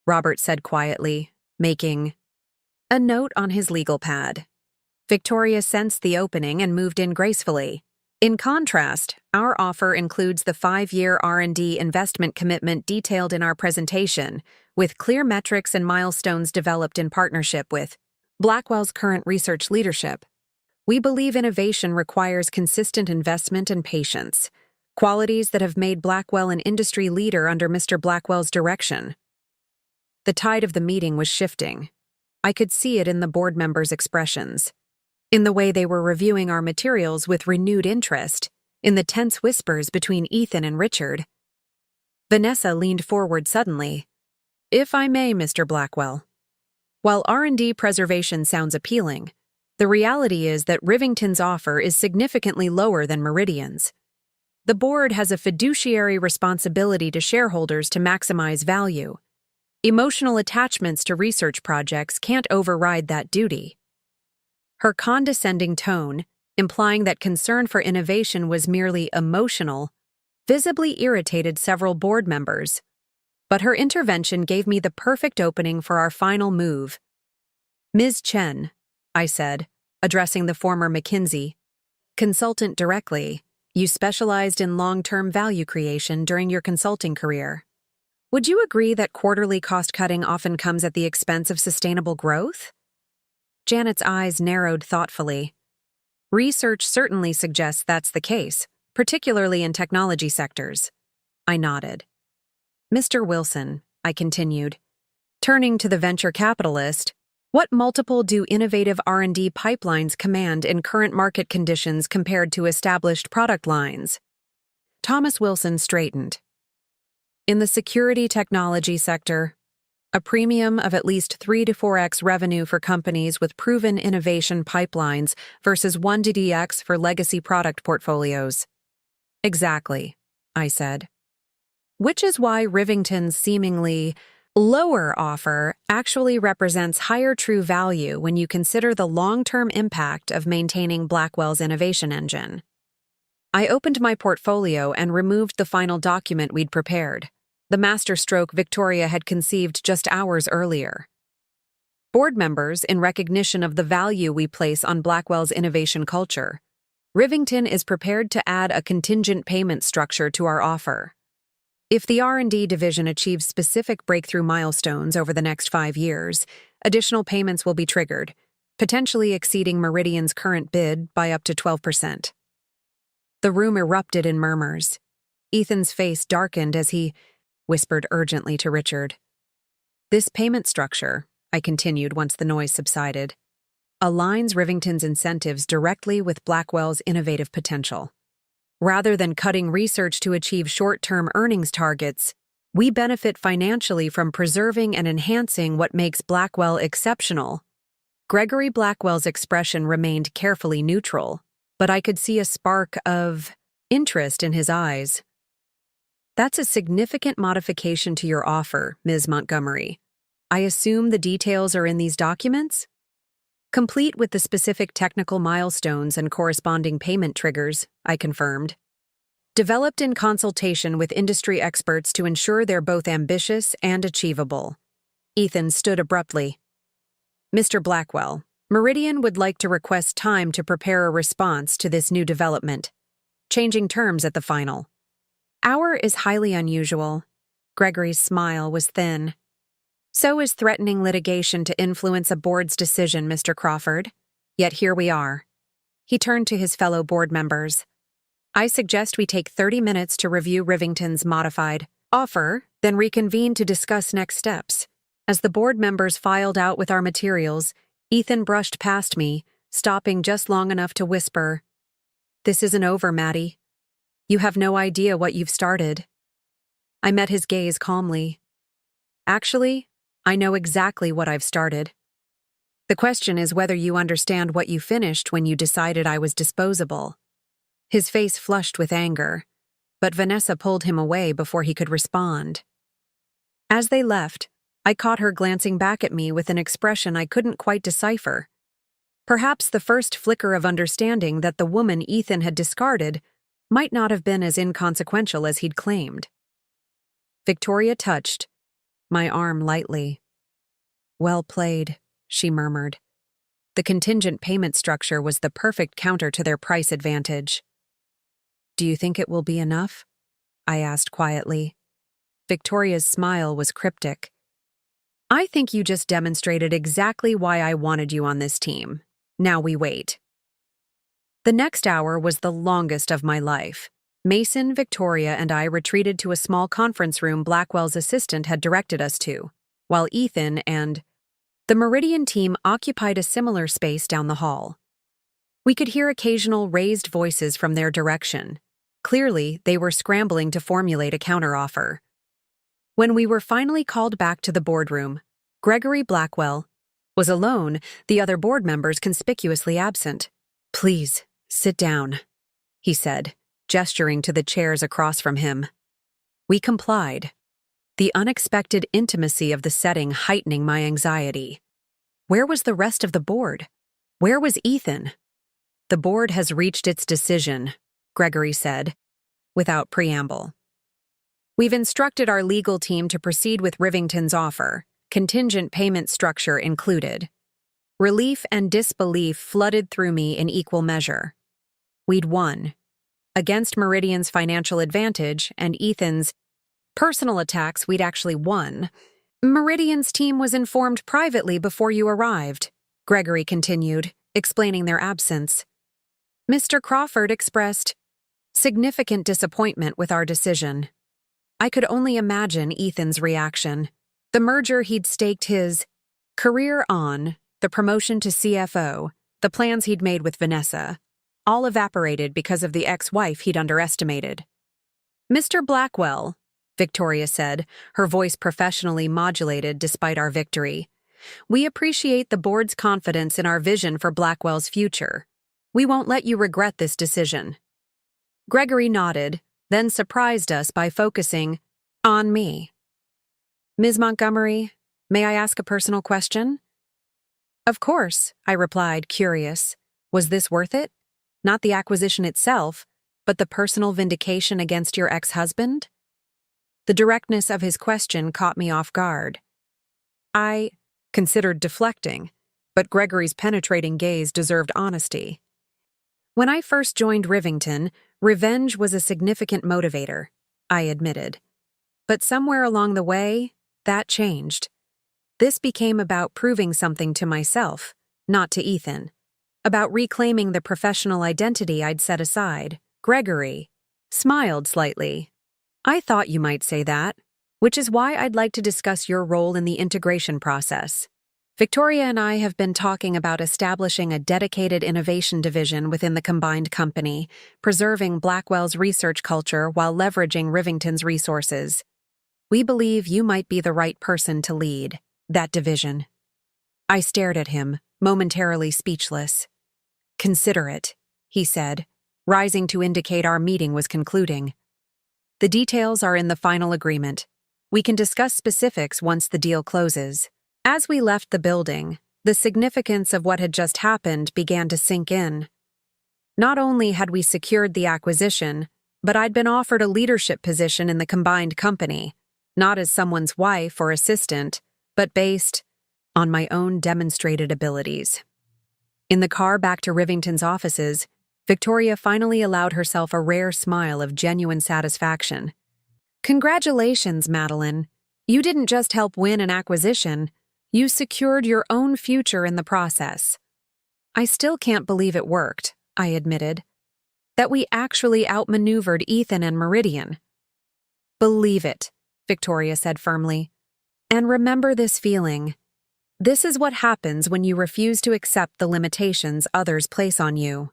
Robert said quietly, making a note on his legal pad. Victoria sensed the opening and moved in gracefully. "In contrast, our offer includes the 5-year R&D investment commitment detailed in our presentation, with clear metrics and milestones developed in partnership with Blackwell's current research leadership. We believe innovation requires consistent investment and patience, qualities that have made Blackwell an industry leader under Mr. Blackwell's direction." The tide of the meeting was shifting. I could see it in the board members' expressions, in the way they were reviewing our materials with renewed interest, in the tense whispers between Ethan and Richard. Vanessa leaned forward suddenly. "If I may, Mr. Blackwell. While R&D preservation sounds appealing, the reality is that Rivington's offer is significantly lower than Meridian's. The board has a fiduciary responsibility to shareholders to maximize value. Emotional attachments to research projects can't override that duty." Her condescending tone, implying that concern for innovation was merely emotional, visibly irritated several board members. But her intervention gave me the perfect opening for our final move. "Ms. Chen," I said, addressing the former McKinsey consultant directly, "you specialized in long-term value creation during your consulting career. Would you agree that quarterly cost-cutting often comes at the expense of sustainable growth?" Janet's eyes narrowed thoughtfully. "Research certainly suggests that's the case, particularly in technology sectors." I nodded. "Mr. Wilson," I continued, turning to the venture capitalist, "what multiple do innovative R&D pipelines command in current market conditions compared to established product lines?" Thomas Wilson straightened. "In the security technology sector, a premium of at least 3 to 4x revenue for companies with proven innovation pipelines versus 1 to DX for legacy product portfolios." "Exactly," I said. "Which is why Rivington's seemingly lower offer actually represents higher true value when you consider the long-term impact of maintaining Blackwell's innovation engine. I opened my portfolio and removed the final document we'd prepared, the masterstroke Victoria had conceived just hours earlier. Board members, in recognition of the value we place on Blackwell's innovation culture, Rivington is prepared to add a contingent payment structure to our offer. If the R&D division achieves specific breakthrough milestones over the next 5 years, additional payments will be triggered, potentially exceeding Meridian's current bid by up to 12%. The room erupted in murmurs. Ethan's face darkened as he whispered urgently to Richard. This payment structure, I continued once the noise subsided, aligns Rivington's incentives directly with Blackwell's innovative potential. Rather than cutting research to achieve short-term earnings targets, we benefit financially from preserving and enhancing what makes Blackwell exceptional. Gregory Blackwell's expression remained carefully neutral, but I could see a spark of interest in his eyes. That's a significant modification to your offer, Ms. Montgomery. I assume the details are in these documents? Complete with the specific technical milestones and corresponding payment triggers, I confirmed. Developed in consultation with industry experts to ensure they're both ambitious and achievable. Ethan stood abruptly. Mr. Blackwell, Meridian would like to request time to prepare a response to this new development, changing terms at the final. Hour is highly unusual. Gregory's smile was thin. So is threatening litigation to influence a board's decision, Mr. Crawford. Yet here we are. He turned to his fellow board members. I suggest we take 30 minutes to review Rivington's modified offer, then reconvene to discuss next steps. As the board members filed out with our materials, Ethan brushed past me, stopping just long enough to whisper, "This isn't over, Maddie. You have no idea what you've started." I met his gaze calmly. Actually, I know exactly what I've started. The question is whether you understand what you finished when you decided I was disposable. His face flushed with anger, but Vanessa pulled him away before he could respond. As they left, I caught her glancing back at me with an expression I couldn't quite decipher. Perhaps the first flicker of understanding that the woman Ethan had discarded might not have been as inconsequential as he'd claimed. Victoria touched my arm lightly. "Well played," she murmured. The contingent payment structure was the perfect counter to their price advantage. "Do you think it will be enough?" I asked quietly. Victoria's smile was cryptic. "I think you just demonstrated exactly why I wanted you on this team. Now we wait." The next hour was the longest of my life. Mason, Victoria, and I retreated to a small conference room Blackwell's assistant had directed us to, while Ethan and the Meridian team occupied a similar space down the hall. We could hear occasional raised voices from their direction. Clearly, they were scrambling to formulate a counteroffer. When we were finally called back to the boardroom, Gregory Blackwell was alone, the other board members conspicuously absent. "Please, sit down," he said, gesturing to the chairs across from him. We complied, the unexpected intimacy of the setting heightening my anxiety. Where was the rest of the board? Where was Ethan? "The board has reached its decision," Gregory said, without preamble. "We've instructed our legal team to proceed with Rivington's offer, contingent payment structure included." Relief and disbelief flooded through me in equal measure. We'd won. Against Meridian's financial advantage and Ethan's personal attacks, we'd actually won. "Meridian's team was informed privately before you arrived," Gregory continued, explaining their absence. "Mr. Crawford expressed significant disappointment with our decision." I could only imagine Ethan's reaction. The merger he'd staked his career on, the promotion to CFO, the plans he'd made with Vanessa, all evaporated because of the ex-wife he'd underestimated. "Mr. Blackwell," Victoria said, her voice professionally modulated despite our victory, "we appreciate the board's confidence in our vision for Blackwell's future. We won't let you regret this decision." Gregory nodded, then surprised us by focusing on me. Ms. Montgomery, may I ask a personal question? Of course, I replied, curious. Was this worth it? Not the acquisition itself, but the personal vindication against your ex-husband? The directness of his question caught me off guard. I considered deflecting, but Gregory's penetrating gaze deserved honesty. When I first joined Rivington, revenge was a significant motivator, I admitted. But somewhere along the way, that changed. This became about proving something to myself, not to Ethan. About reclaiming the professional identity I'd set aside. Gregory smiled slightly. I thought you might say that, which is why I'd like to discuss your role in the integration process. Victoria and I have been talking about establishing a dedicated innovation division within the combined company, preserving Blackwell's research culture while leveraging Rivington's resources. We believe you might be the right person to lead that division. I stared at him, momentarily speechless. Consider it, he said, rising to indicate our meeting was concluding. The details are in the final agreement. We can discuss specifics once the deal closes. As we left the building, the significance of what had just happened began to sink in. Not only had we secured the acquisition, but I'd been offered a leadership position in the combined company, not as someone's wife or assistant, but based on my own demonstrated abilities. In the car back to Rivington's offices, Victoria finally allowed herself a rare smile of genuine satisfaction. Congratulations, Madeline. You didn't just help win an acquisition, you secured your own future in the process. I still can't believe it worked, I admitted. That we actually outmaneuvered Ethan and Meridian. Believe it, Victoria said firmly. And remember this feeling. This is what happens when you refuse to accept the limitations others place on you.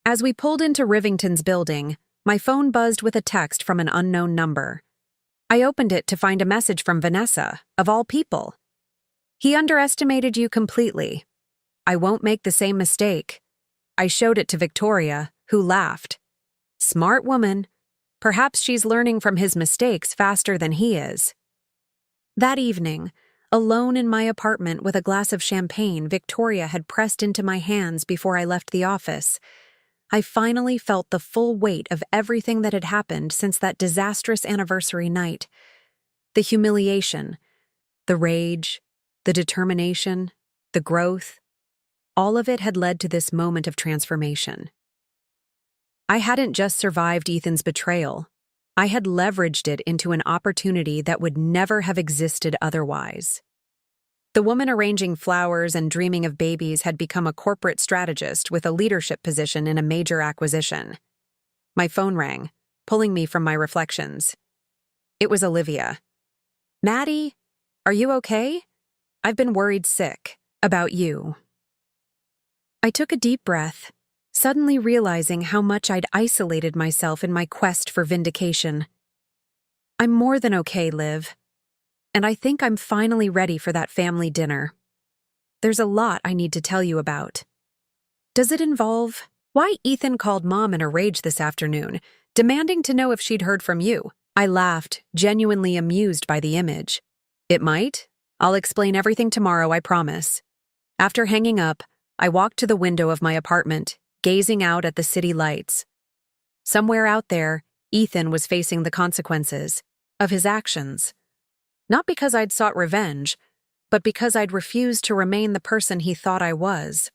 As we pulled into Rivington's building, my phone buzzed with a text from an unknown number. I opened it to find a message from Vanessa, of all people. He underestimated you completely. I won't make the same mistake. I showed it to Victoria, who laughed. Smart woman. Perhaps she's learning from his mistakes faster than he is. That evening, alone in my apartment with a glass of champagne Victoria had pressed into my hands before I left the office, I finally felt the full weight of everything that had happened since that disastrous anniversary night. The humiliation, the rage, the determination, the growth, all of it had led to this moment of transformation. I hadn't just survived Ethan's betrayal. I had leveraged it into an opportunity that would never have existed otherwise. The woman arranging flowers and dreaming of babies had become a corporate strategist with a leadership position in a major acquisition. My phone rang, pulling me from my reflections. It was Olivia. Maddie, are you okay? I've been worried sick about you. I took a deep breath, suddenly realizing how much I'd isolated myself in my quest for vindication. I'm more than okay, Liv. And I think I'm finally ready for that family dinner. There's a lot I need to tell you about. Does it involve why Ethan called Mom in a rage this afternoon, demanding to know if she'd heard from you? I laughed, genuinely amused by the image. It might. I'll explain everything tomorrow, I promise. After hanging up, I walked to the window of my apartment, gazing out at the city lights. Somewhere out there, Ethan was facing the consequences of his actions. Not because I'd sought revenge, but because I'd refused to remain the person he thought I was.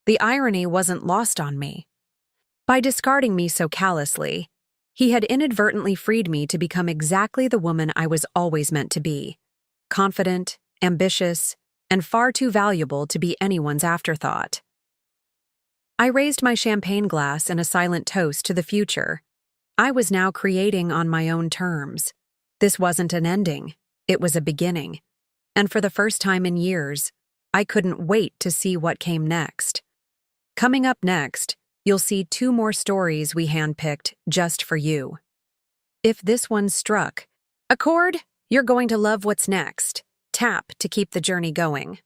The irony wasn't lost on me. By discarding me so callously, he had inadvertently freed me to become exactly the woman I was always meant to be. Confident, ambitious, and far too valuable to be anyone's afterthought. I raised my champagne glass in a silent toast to the future. I was now creating on my own terms. This wasn't an ending, it was a beginning. And for the first time in years, I couldn't wait to see what came next. Coming up next, you'll see 2 more stories we handpicked just for you. If this one struck a chord, you're going to love what's next. Tap to keep the journey going.